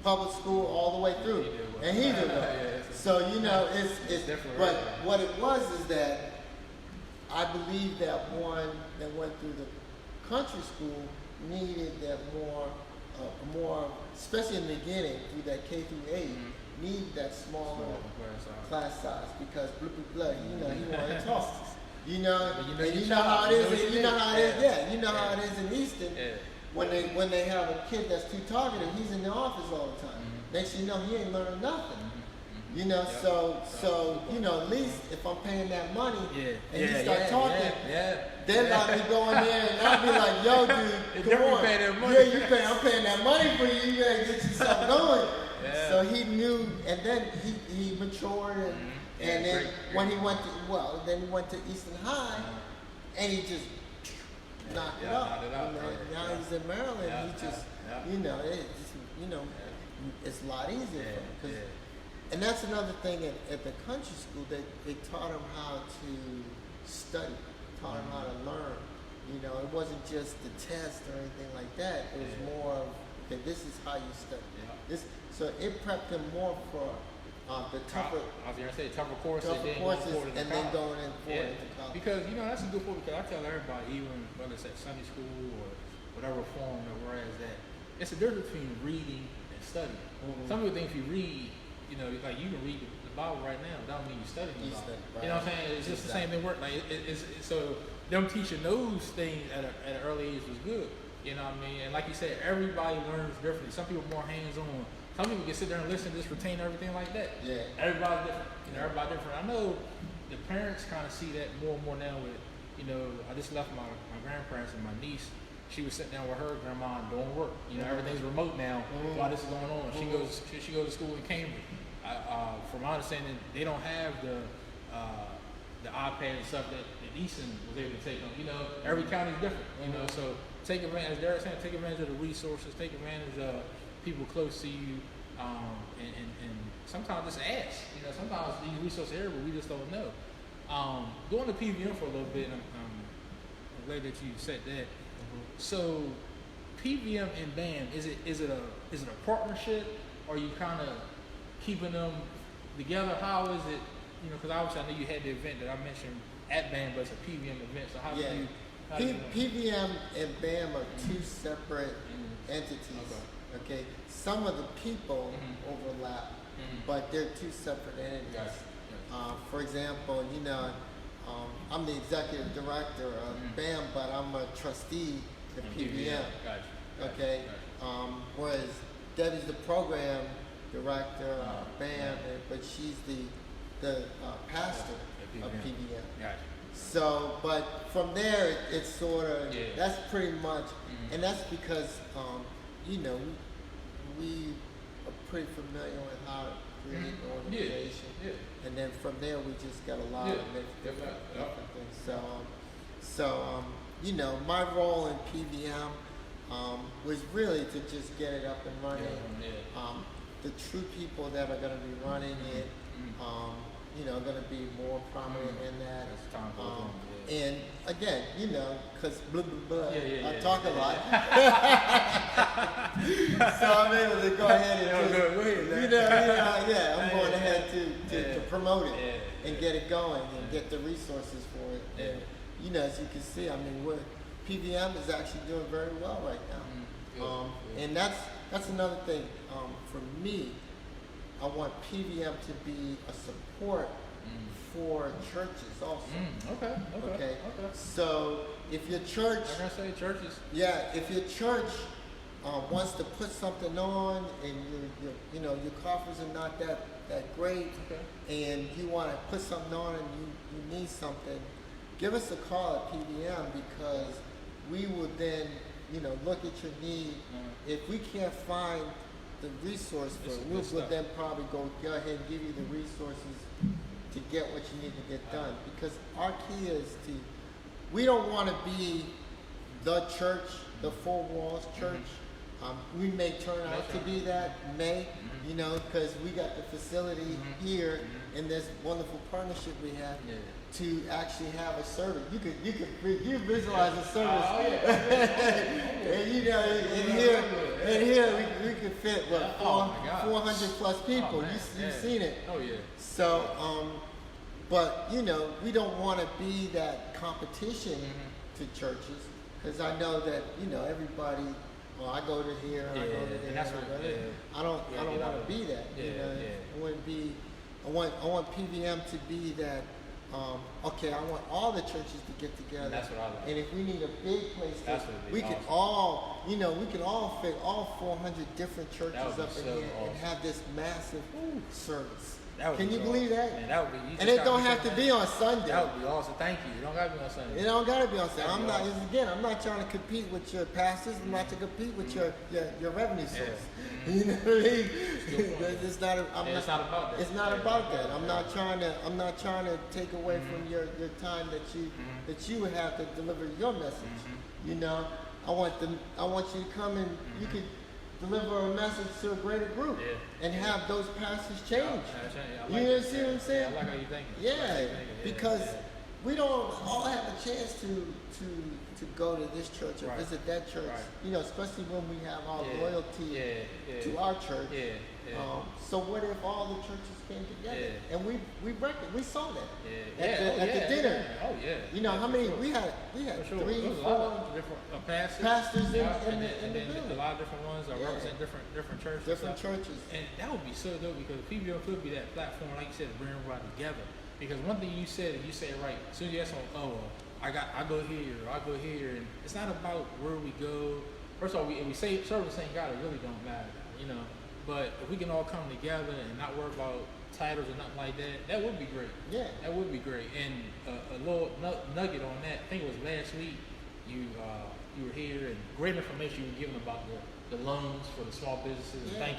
public school all the way through, and he did well. So you know, it's but what it was is that I believe that one that went through the country school needed that more, especially in the beginning through that K through 8, needed that smaller class size because blah blah blah. You know, he wanted to talk. You know, and you know how it is. You know how it is. Yeah, you know how it is in Easton. When they have a kid that's too talkative, he's in the office all the time. Next thing you know, he ain't learning nothing. You know, so you know, at least if I'm paying that money and you start talking, then I'll be going there and I'll be like, yo, dude, come on. Yeah, I'm paying that money for you. You gotta get yourself going. So he knew, and then he matured, and then when he went to then he went to Easton High, and he just knocked it up. You know, now he's in Maryland. He just, you know, it's a lot easier for him. And that's another thing at the country school, that they taught him how to study, taught him how to learn. You know, it wasn't just the test or anything like that. It was more of, okay, this is how you study. So it prepped him more for the tougher. I was gonna say tougher courses, and then going into college. Because you know that's a good point. Because I tell everybody, even whether it's at Sunday school or whatever form that we're at, is that it's a difference between reading and studying. Some people think if you read, you know, like you can read the Bible right now, that don't mean you're studying the Bible. You know what I'm saying? It's just the same thing. Like so them teaching those things at an early age was good. You know what I mean? And like you said, everybody learns differently. Some people are more hands-on. Some people can sit there and listen, just retain everything like that. Yeah. Everybody's different. You know, everybody different. I know the parents kind of see that more and more now with, you know, I just left my grandparents and my niece. She was sitting down with her grandma and doing work. You know, everything's remote now while this is going on. She goes to school in Cambridge. From my understanding, they don't have the iPad and stuff that Easton was able to take on. You know, every county is different. You know, so take advantage. As Derick saying, take advantage of the resources. Take advantage of people close to you, and sometimes just ask. You know, sometimes these resources are here, but we just don't know. Going to PVM for a little bit, I'm glad that you said that. So, PVM and BAM, is it a partnership, or are you kind of keeping them together? How is it? You know, because obviously I know you had the event that I mentioned at BAM, but it's a PVM event. So how do you? PVM and BAM are two separate entities. Okay, some of the people overlap, but they're two separate entities. For example, you know, I'm the executive director of BAM, but I'm a trustee at PVM. Okay, whereas Debbie's the program director of BAM, but she's the pastor of PVM. So, but from there, it's sort of, that's pretty much, and that's because, you know, we are pretty familiar with how to create an organization. And then from there, we just got a lot of different things. So, you know, my role in PVM was really to just get it up and running. The true people that are going to be running it, you know, going to be more prominent in that. And again, you know, because blah, blah, blah, I talk a lot. So I'm able to go ahead and I'm going ahead to promote it and get it going and get the resources for it. And, you know, as you can see, I mean, PVM is actually doing very well right now. And that's another thing. For me, I want PVM to be a support for churches also. Okay. So if your church, if your church wants to put something on and your coffers are not that that great, and you want to put something on and you need something, give us a call at PBM, because we will then, look at your need. If we can't find the resource for it, we'll then probably go ahead and give you the resources to get what you need to get done. Because our key is we don't want to be the church, the four walls church. We may turn out to be that, because we got the facility here in this wonderful partnership we have to actually have a service. You visualize a service, and in here we could fit 400 plus people. You've seen it. Oh yeah. So, but we don't want to be that competition to churches, because I know that everybody. Well, I go to here, I go to there. I don't want to be that. I want to be. I want PVM to be that. I want all the churches to get together. That's what I like. And if we need a big place, we can all, we can all fit all 400 different churches up in here and have this massive service. Can you believe that? Man, that would be, and it don't have to be on Sunday. That would be awesome. Thank you. It don't got to be on Sunday. It don't got to be on Sunday. I'm not trying to compete with your pastors. I'm not to compete with your revenue source. You know what I mean? It's not about that. It's not about that. I'm not trying to take away from your time that you would have to deliver your message. I want you to come and you could deliver a message to a greater group and have those pastors change. You see what I'm saying? I like how you think. Yeah, because we don't all have a chance to go to this church or visit that church. Especially when we have our loyalty to our church. So what if all the churches came together and we saw that at the dinner? How many we had 3, 4 different pastors in the building. A lot of different ones that represent different churches. Different churches. And that would be so dope, because PBO could be that platform, like you said, to bring everybody together. Because one thing you said right. As soon as you ask someone, I go here, or I go here, and it's not about where we go. First of all, we say service ain't God, it really don't matter, But if we can all come together and not worry about titles or nothing like that, that would be great. Yeah, that would be great. And a little nugget on that. I think it was last week. You were here, and great information you were giving about the loans for the small businesses. And thank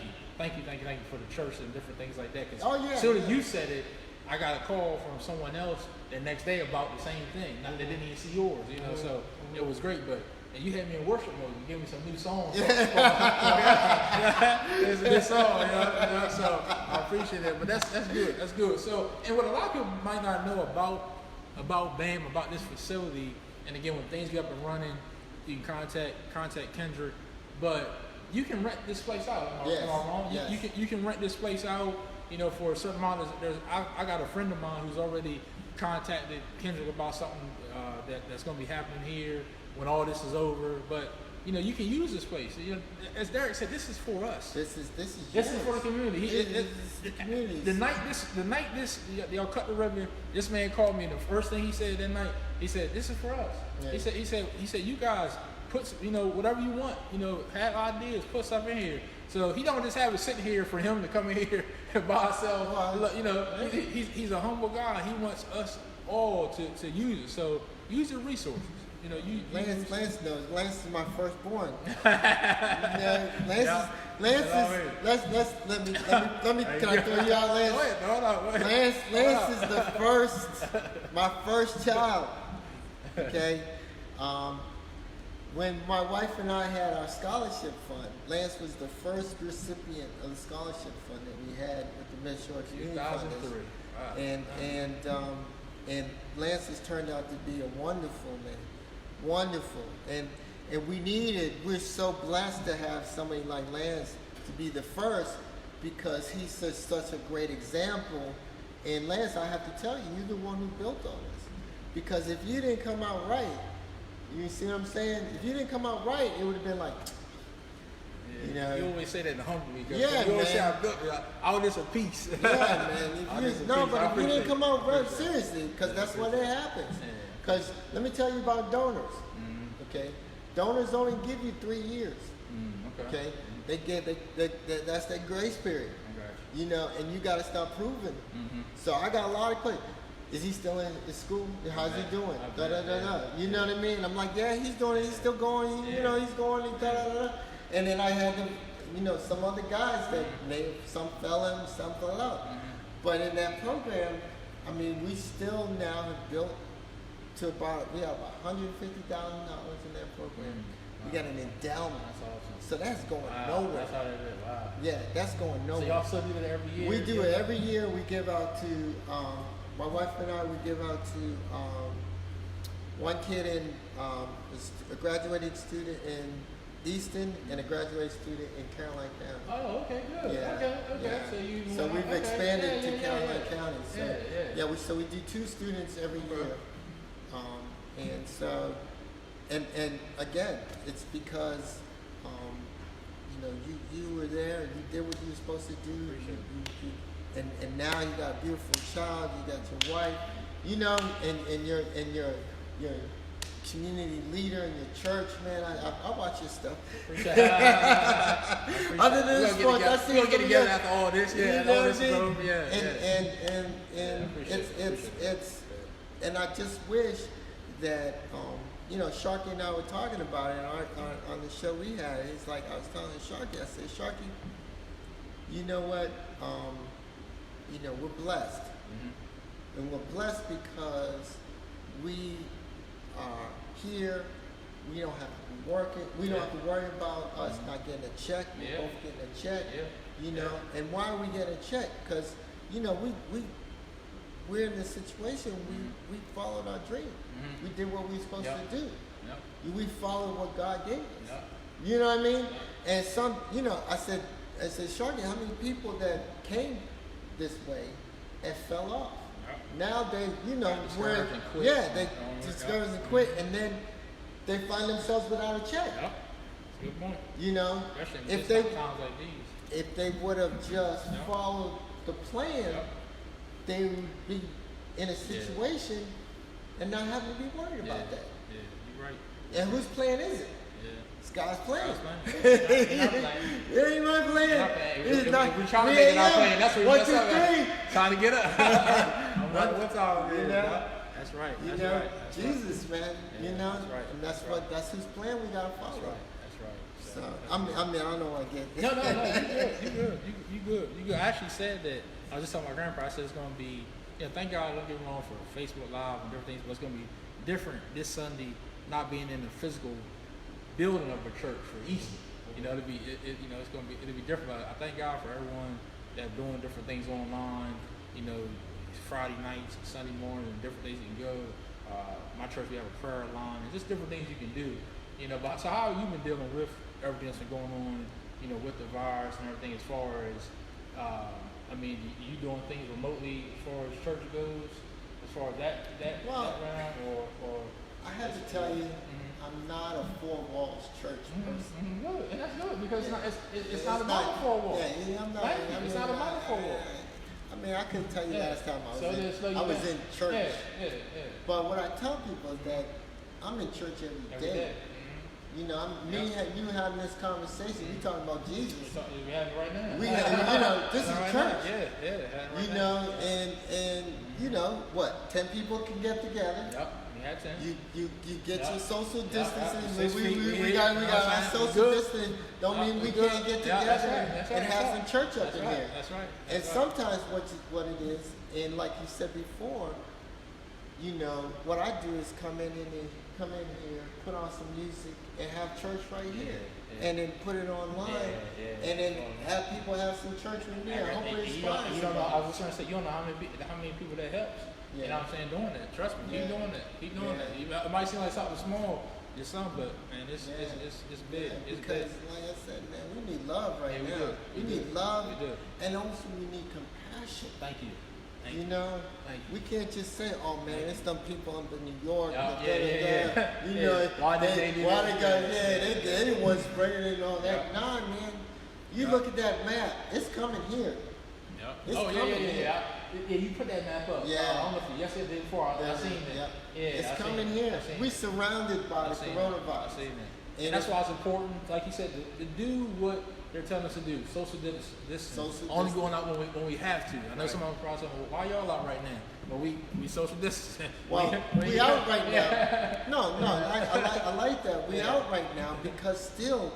you for the church and different things like that. Because as soon as you said it, I got a call from someone else the next day about the same thing. They didn't even see yours, So it was great, but. And you had me in worship mode. You gave me some new songs. It's a good song, So I appreciate that. But that's good. That's good. So, and what a lot of people might not know about BAM, about this facility, and again, when things get up and running, you can contact Kendrick. But you can rent this place out. Am I wrong? Yes. You can rent this place out. For a certain amount. I got a friend of mine who's already contacted Kendrick about something that's going to be happening here when all this is over. But you can use this place. As Derick said, this is for us. This is for the community. The community. The night y'all cut the ribbon, this man called me, and the first thing he said that night, he said, "This is for us." Yeah. He said, "You guys put whatever you want. Have ideas, put stuff in here." So he don't just have it sitting here for him to come in here and buy himself. He's a humble guy. He wants us all to use it. So use your resources. Lance knows. Lance is my firstborn. Lance is. Let me. Can I throw you out, Lance? Lance is my first child. Okay. When my wife and I had our scholarship fund, Lance was the first recipient of the scholarship fund that we had with the Mid-Shore Community Fund. Wow. And Lance has turned out to be a wonderful man. Wonderful. And we're so blessed to have somebody like Lance to be the first, because he's such a great example. And Lance, I have to tell you, you're the one who built all this. Because if you didn't come out right, you see what I'm saying? If you didn't come out right, it would have been like, you always say that in humble, because you always say I built it. All this a piece. Yeah, man. But if you didn't come out right, seriously, because that's what it happens. Because let me tell you about donors. Okay, donors only give you 3 years. Okay, they get that's their grace period. You know, and you got to start proving. So I got a lot of questions. Is he still in school? How's he doing? Da da da da. You know what I mean? I'm like, yeah, he's doing it. He's still going. You know, he's going. Da da da. And then I had to, you know, some other guys that some fell in, some fell out. But in that program, I mean, we still now have built to we have $150,000 in that program. We got an endowment. That's awesome. So that's going nowhere. That's how it is. Wow. Yeah, that's going nowhere. So y'all still do that every year? We do it every year. We give out to, my wife and I, we give out to one kid in, a graduating student in Easton and a graduate student in Caroline County. Oh, okay, good. Yeah, Okay. yeah. So we've expanded to Caroline County. So so we do 2 students every year. And so, and again, it's because, you know, you were there and you did what you were supposed to do. And now you got a beautiful child, you got your wife, you know, and your community leader in your church, man. I watch your stuff. Other than the sports, I see we're gonna get together after all this, you know all this, what I mean? And it's and I just wish that you know, Sharky and I were talking about it on the show we had. He's like, I was telling Sharky, I said, Sharky, you know what? You know, we're blessed, and we're blessed because we are here. We don't have to be working. We don't have to worry about us not getting a check. We're both getting a check. You know, and why are we getting a check? Because, you know, we're in this situation. We followed our dream. We did what we were supposed to do. We followed what God gave us. You know what I mean? And some, you know, I said, Sharky, how many people that came this way and fell off? Now they, you know, they discouraged and quit, and then they find themselves without a check. Good point. You know, if they would have just followed the plan, they would be in a situation and not having to be worried about that. Yeah, you're right. And whose plan is it? It's God's plan. It ain't my plan. We're trying to make it our plan. That's what One, you're two, 3. Trying to get up. I'm like, what's all you this? know? That's right. You That's know, right. That's Jesus, right. man. You know, that's right. and that's whose plan we gotta follow. That's right. So I mean, I don't know what I get. No, you good. You good. I actually said that. I was just telling my grandpa. I said it's gonna be. Yeah, thank y'all. Don't get me wrong for Facebook Live and different things, but it's gonna be different this Sunday. Not being in the physical building of a church for Easter. You know, it'll be different. But I thank God for everyone that doing different things online. You know, Friday nights, Sunday mornings, and different things you can go. My church, we have a prayer line, and just different things you can do. You know, but so how have you been dealing with everything that's been going on? You know, with the virus and everything, as far as I mean, you doing things remotely as far as church goes, as far as that round, or I have to tell you, I'm not a four walls church person. Good, and that's good because it's not about four walls. Yeah, I'm not. It's not about four walls. I mean, I couldn't tell you last time I was in church. Yeah. But what I tell people is that I'm in church every day. You know, you having this conversation. You talking about Jesus. We have it right now. You know, this is right church. Yeah. You know, and you know what? 10 people can get together. Yep. We had 10. You get your social distancing. 6 feet. We got our social distancing. Don't mean we can't get together and have some church up in here. That's right. And sometimes what it is, and like you said before, you know, what I do is come in here, put on some music, and have church right here, and then put it online, and then have people have some church with me. I hope it inspires you don't know. I was trying to say, you don't know how many people that helps. You know what I'm saying? Doing that. Trust me. Keep doing that. Keep doing that. It might seem like something small, it's something, but man, it's big. It's because, big. like I said, man, we need love right now. We need love, and also we need compassion. Thank you. You know, we can't just say, "Oh man, it's some people up in New York." You know, why they anyone's spreading it and all that. Nah, man, you look at that map. It's coming here. It's coming here. Yeah, you put that map up. Yeah. I don't know if yesterday or the day before. I seen that. Yeah, it's coming here. We're surrounded by the coronavirus. I seen that. And that's why it's important, like you said, to do what they're telling us to do social distancing. Social Only distance. going out when we have to. I know Right. someone probably saying, well, why y'all out right now? But we social distancing. Well, we out right now. No, I like that. We Yeah. out right now because still,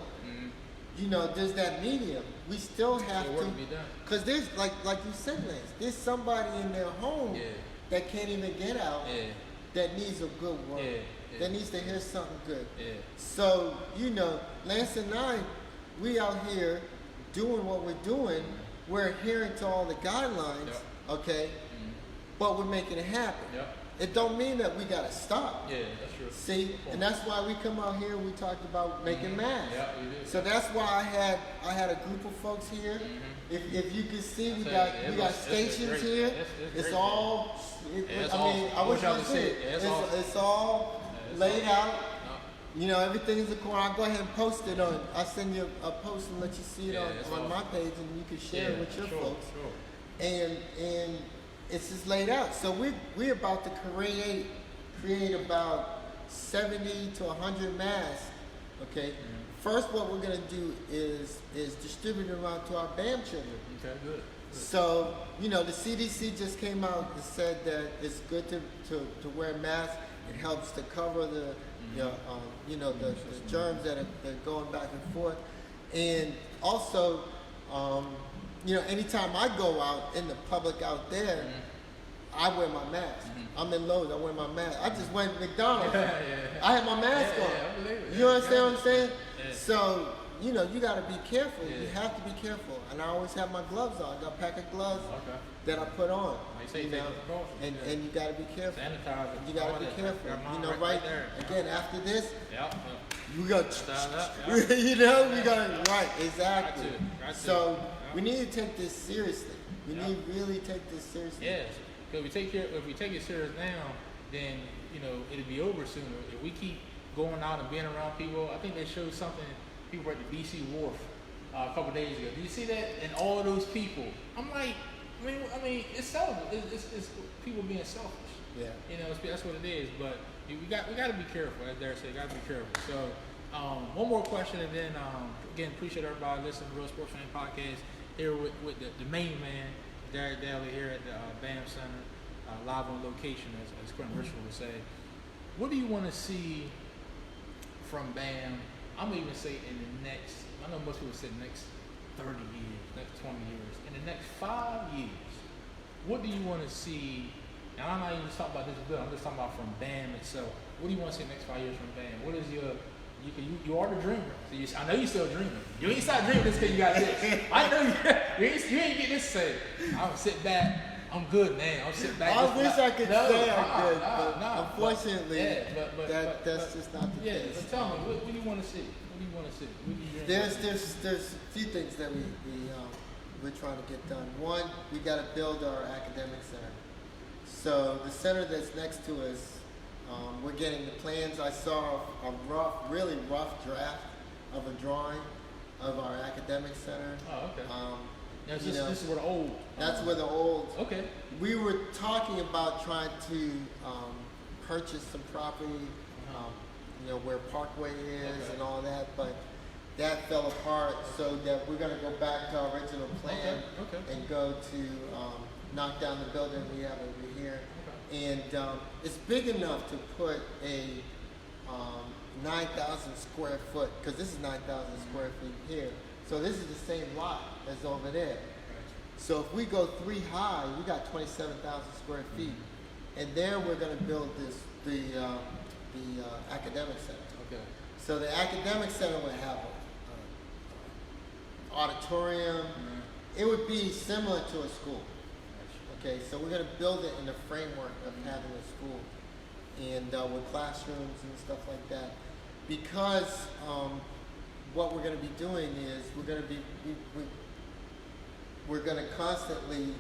you know, there's that medium. We still have Still work to, to be done. because there's like you said, Lance. There's somebody in their home Yeah. that can't even get out. Yeah. That needs a good word. Yeah, yeah. That needs to hear something good. Yeah. So, you know, Lance and I, we out here doing what we're doing. We're adhering to all the guidelines, Yep. okay? But we're making it happen. Yep. It don't mean that we gotta stop. Yeah, that's true. See, and that's why we come out here. We talked about making masks. Yeah, we did. So that's why I had a group of folks here. If you can see, we That's got it. we got It's stations great. here. It's It's great. all. It's I mean, awesome. I wish y'all you could could see see it. it. Yeah, it's It's awesome. it's all It's laid awesome. out. You know, everything's according. I'll go ahead and post it on. I'll send you a post and let you see it Yeah, on it's my awesome. page, and you can share it with your sure, folks. Sure. And it's just laid out. So we're about to create about 70 to 100 masks. Okay. First, what we're gonna do is distribute it around to our BAM children. Okay, good. So, you know, the CDC just came out and said that it's good to wear masks. It helps to cover the germs that are going back and forth. And also, you know, anytime I go out in the public out there, I wear my mask. I'm in Lowe's, I wear my mask. I just went to McDonald's. I had my mask on. I believe it. You understand what I'm saying? Yeah. So, you know, you got to be careful. Yeah. You have to be careful. And I always have my gloves on. I got a pack of gloves Okay. that I put on. Like you say, take know, the precautions, yeah. and you got to be careful. Sanitizer. You got all to be that. careful. Got mine You know, right there. again, after this, Yeah. we go, Stand up, yeah. you know, we got right, exactly. Got to. So Yeah. we need to take this seriously. We Yeah. need to really take this seriously. Yes. Because if we take it serious now, then you know it'll be over sooner. If we keep going out and being around people, I think they showed something. People were at the BC Wharf a couple days ago. Did you see that? And all those people. I'm like, I mean, it's selfish. It's people being selfish. Yeah. You know, that's what it is. But we got to be careful. As Derick said, got to be careful. So, one more question, and then again, appreciate everybody listening to Real Sports Fan Podcast here with the main man, Derick Daly, here at the BAM Center, live on location, as Quentin Richard would say. What do you want to see from BAM? I'm gonna even say in the next. I know most people say next 30 years, next 20 years. In the next 5 years, what do you want to see? And I'm not even just talking about this bill. I'm just talking about from BAM itself. What do you want to see in the next 5 years from BAM? What is your you are the dreamer. So I know you're still dreaming. You ain't start dreaming just because you got this. I know you ain't get this say. I'm gonna sit back. I'm good, man. I'm sit back. I wish I could say I'm good, but nah, unfortunately, but that's just not the case. But tell me, what do you want to see? What do you want to see? What do you There's a few things that we're trying to get done. One, we got to build our academic center. So the center that's next to us, we're getting the plans. I saw a really rough draft of a drawing of our academic center. Oh, okay. This is where the old. That's where the old. Okay. We were talking about trying to purchase some property, you know, where Parkway is Okay. and all that, but that fell apart. So that we're going to go back to our original plan Okay. and go to knock down the building we have over here. Okay. And it's big enough to put a 9,000 square foot, because this is 9,000 square feet here. So this is the same lot as over there. So if we go 3 high, we got 27,000 square feet. And there we're going to build the academic center. Okay. So the academic center would have an auditorium. It would be similar to a school. Okay, so we're going to build it in the framework of having a school, and with classrooms and stuff like that. Because what we're going to be doing is we're going to constantly.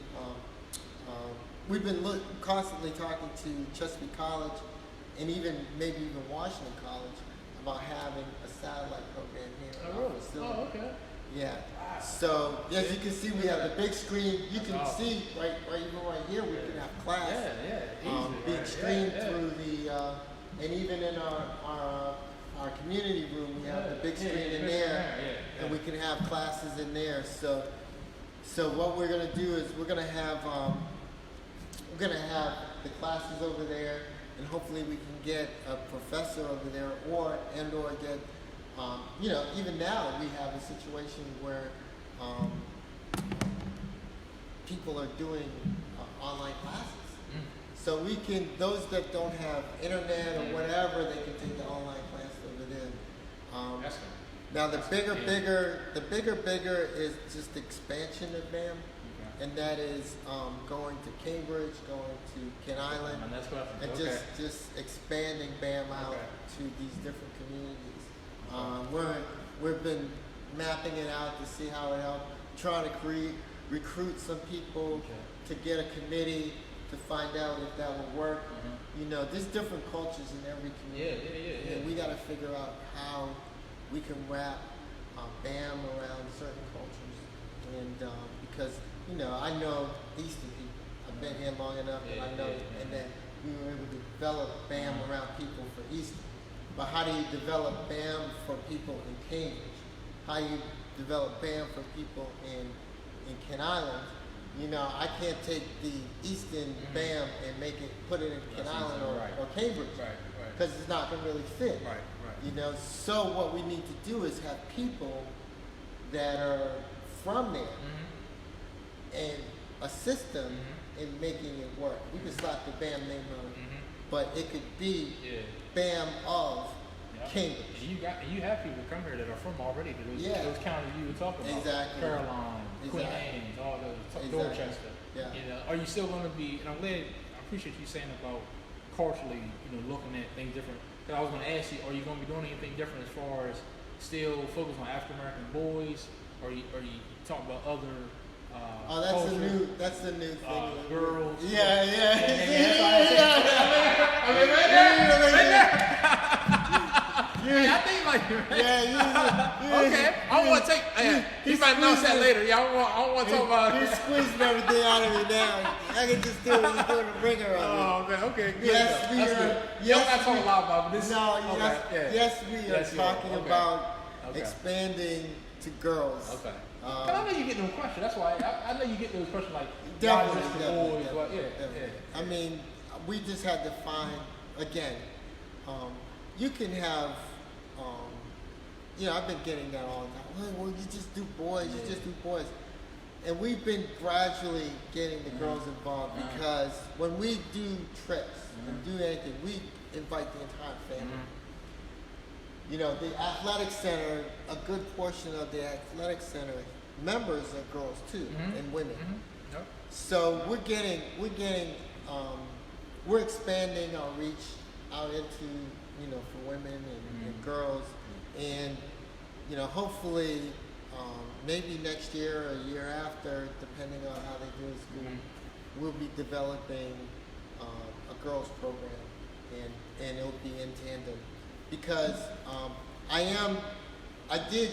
We've been constantly talking to Chesapeake College, and maybe even Washington College, about having a satellite program here in our facility. Oh, okay. Yeah. So as you can see, we have the big screen. You can see right here. We can have class Yeah, easy. being streamed through the, and even in our our community room, we have the big screen in there, and we can have classes in there. So what we're gonna do is we're gonna have the classes over there, and hopefully we can get a professor over there, or get, even now we have a situation where people are doing online classes. So we can, those that don't have internet or whatever, they can take the online class over there. Now the bigger is just expansion of BAM, and that is going to Cambridge, going to Kent Island, and just expanding BAM out to these different communities. We've been mapping it out to see how it helps, trying to recruit some people to get a committee to find out if that will work. There's different cultures in every community. And we got to figure out how we can wrap BAM around certain cultures. And because, I know Eastern people. I've been here long enough, and I know, and then we were able to develop BAM around people for Eastern. But how do you develop BAM for people in Cambridge? How you develop BAM for people in Kent Island? I can't take the Eastern BAM and put it in Kent Island or Cambridge, because it's not going to really fit. So what we need to do is have people that are from there and assist them in making it work. We can slap the BAM name on it, but it could be BAM of Cambridge. And you have people come here that are from already those counties you were talking about. Caroline, Queen Anne's, all those, Dorchester. Are you still going to be, and I appreciate you saying about culturally, looking at things different. Because I was going to ask you, are you going to be doing anything different as far as still focus on African American boys, or are you talking about other that's the new thing. Girls. Right there. I think like okay. I don't want to take. You might announce that later. I don't want to talk about it. You're squeezing everything out of me now. I can just do what you're doing to bring her on. Oh man, okay, good. Yes, we are. Yes, I'm not talking a lot about this. No, yes, we are talking about expanding to girls. Okay. But I know you get those questions. That's why I know you get those questions like definitely. boys. I mean, we just had to find again. You can have. I've been getting that all the time. Well, you just do boys. You just do boys. And we've been gradually getting the girls involved because when we do trips and do anything, we invite the entire family. The athletic center, a good portion of the athletic center members are girls too, and women. So we're expanding our reach out into, for women and girls, and hopefully maybe next year or a year after, depending on how they do in school, we'll be developing a girls program, and it'll be in tandem. Because I did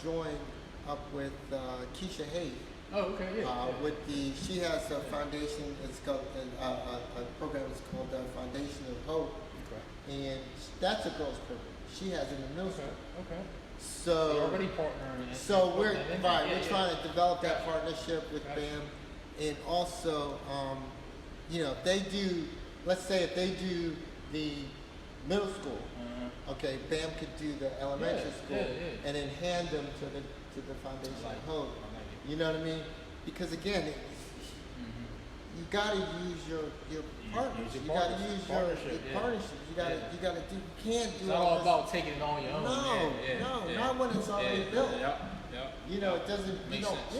join up with Keisha Hayes. Oh, okay, She has a foundation. It's called a program. It's called the Foundation of Hope, and that's a girls program. She has it in the middle school. Okay. So you're already partnering. So we're trying to develop that partnership with BAM, and also, if they do, let's say if they do the middle school, okay, BAM could do the elementary school, and then hand them to the Foundation of Hope. You know what I mean? Because again, you got to use your partners. You got to use your partnerships. You got to do. You can't do. It's not all about taking it on your own. No, not when it's already built. It doesn't. Makes sense.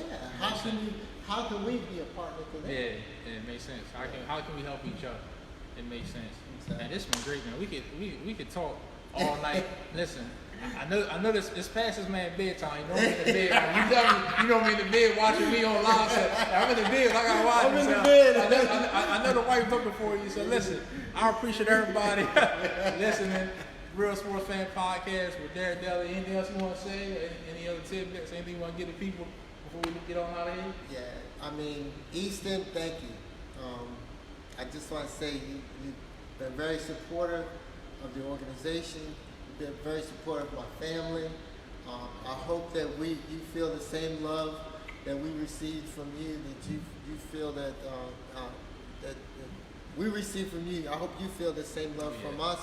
How can we be a partner to them? It makes sense. How can we help each other? It makes sense. Man, this been great, man. We could talk all night. Listen, I know this past this man bedtime. You know I'm in the bed. You know me in the bed watching me on live. So I'm in the bed. I gotta watch. I'm in the bed. I know the wife looking for you. So listen, I appreciate everybody listening. Real Sports Fan Podcast with Derick, Daly. Anything else you want to say? Any other tidbits? Anything you want to give to people before we get on out of here? Yeah, I mean, Easton, thank you. I just want to say you've been very supportive of the organization, been very supportive of my family. I hope that you feel the same love that we received from you, that you feel that we received from you. I hope you feel the same love from us.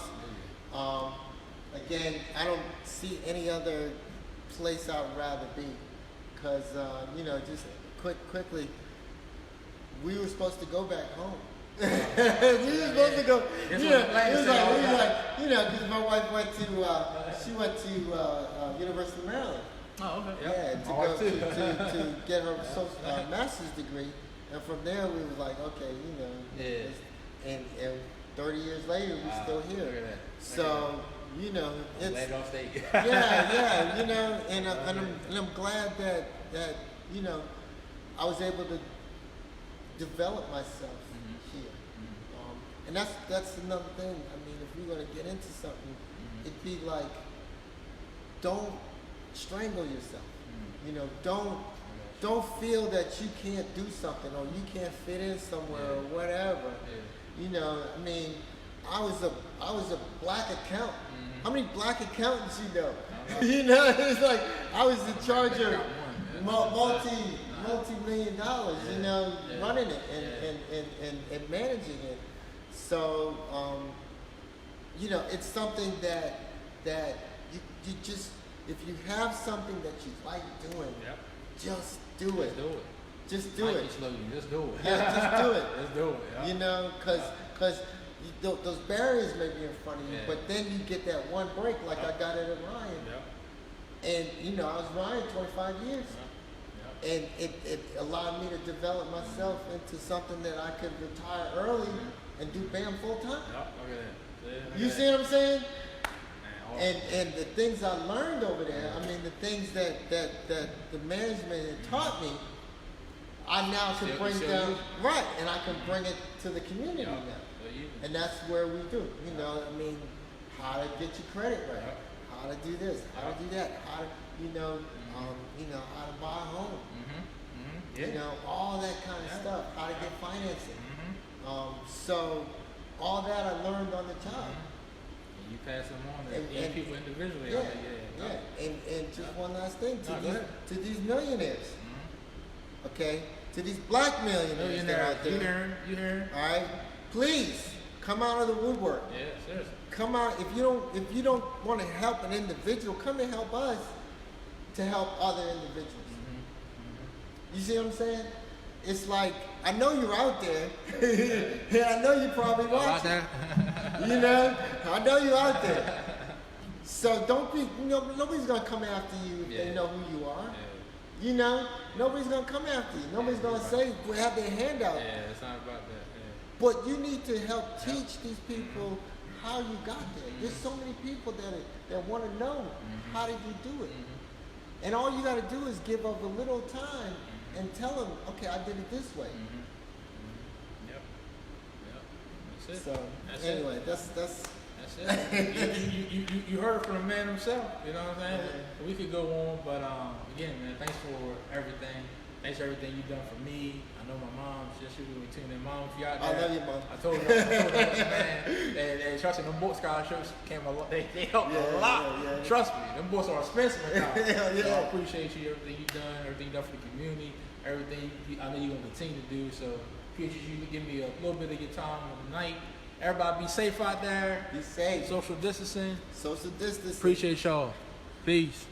Again, I don't see any other place I'd rather be, because just quickly, we were supposed to go back home. We were supposed to go. It was like, because my wife went to University of Maryland. Oh, okay. Yeah, to get her master's degree, and from there we was like, okay, and 30 years later we're still here. So it's Lagos State. and I'm glad that I was able to develop myself here. And that's another thing. I mean, if we're gonna get into something, it'd be like, don't strangle yourself. Don't feel that you can't do something or you can't fit in somewhere or whatever. I mean, I was a black accountant. How many black accountants you know? It's like I was in charge of multi-million dollars, running it and managing it. So, it's something that you just, if you have something that you like doing, just do it. Just do it. Just do it. Yeah, just do it. Just do it. Yeah. Because those barriers may be in front of you, but then you get that one break, like I got it at Ryan. And I was Ryan 25 years. And it allowed me to develop myself into something that I could retire early and do BAM full time. You see what I'm saying? And the things I learned over there, I mean, the things that the management had taught me, I now can bring down, and I can bring it to the community now. And that's where we do. I mean, how to get your credit right, how to do this, how to do that, how to, how to buy a home, all that kind of stuff, how to get financing. So all that I learned on the job. You pass them on to people individually. And just one last thing to these millionaires, okay, to these black millionaires that are out there. You heard. All right, please come out of the woodwork. Yeah, seriously. Come out. If you don't want to help an individual, come and help us to help other individuals. You see what I'm saying? It's like, I know you're out there, and I know you're probably watching. I know you're out there. So don't be, nobody's gonna come after you if they know who you are. Nobody's gonna come after you. Nobody's gonna say, have their hand out. Yeah, it's not about that. But you need to help teach these people how you got there. There's so many people that want to know, how did you do it? And all you got to do is give up a little time and tell them, okay, I did it this way. That's it. So anyway, that's it. You heard it from the man himself. You know what I'm saying? We could go on, but again, man, thanks for everything. Thanks for everything you've done for me. I know my mom, she's really tuning in. Mom, if you out there, I love you, Mom. I told her, man, and trust me, them book scholarships came a lot. They helped a lot. Yeah. Trust me, them books are expensive now. So I appreciate you, everything you've done, everything you've done for the community, everything I know you're going to continue to do. So appreciate you to give me a little bit of your time on the night. Everybody be safe out there. Be safe. Social distancing. Social distancing. Appreciate y'all. Peace.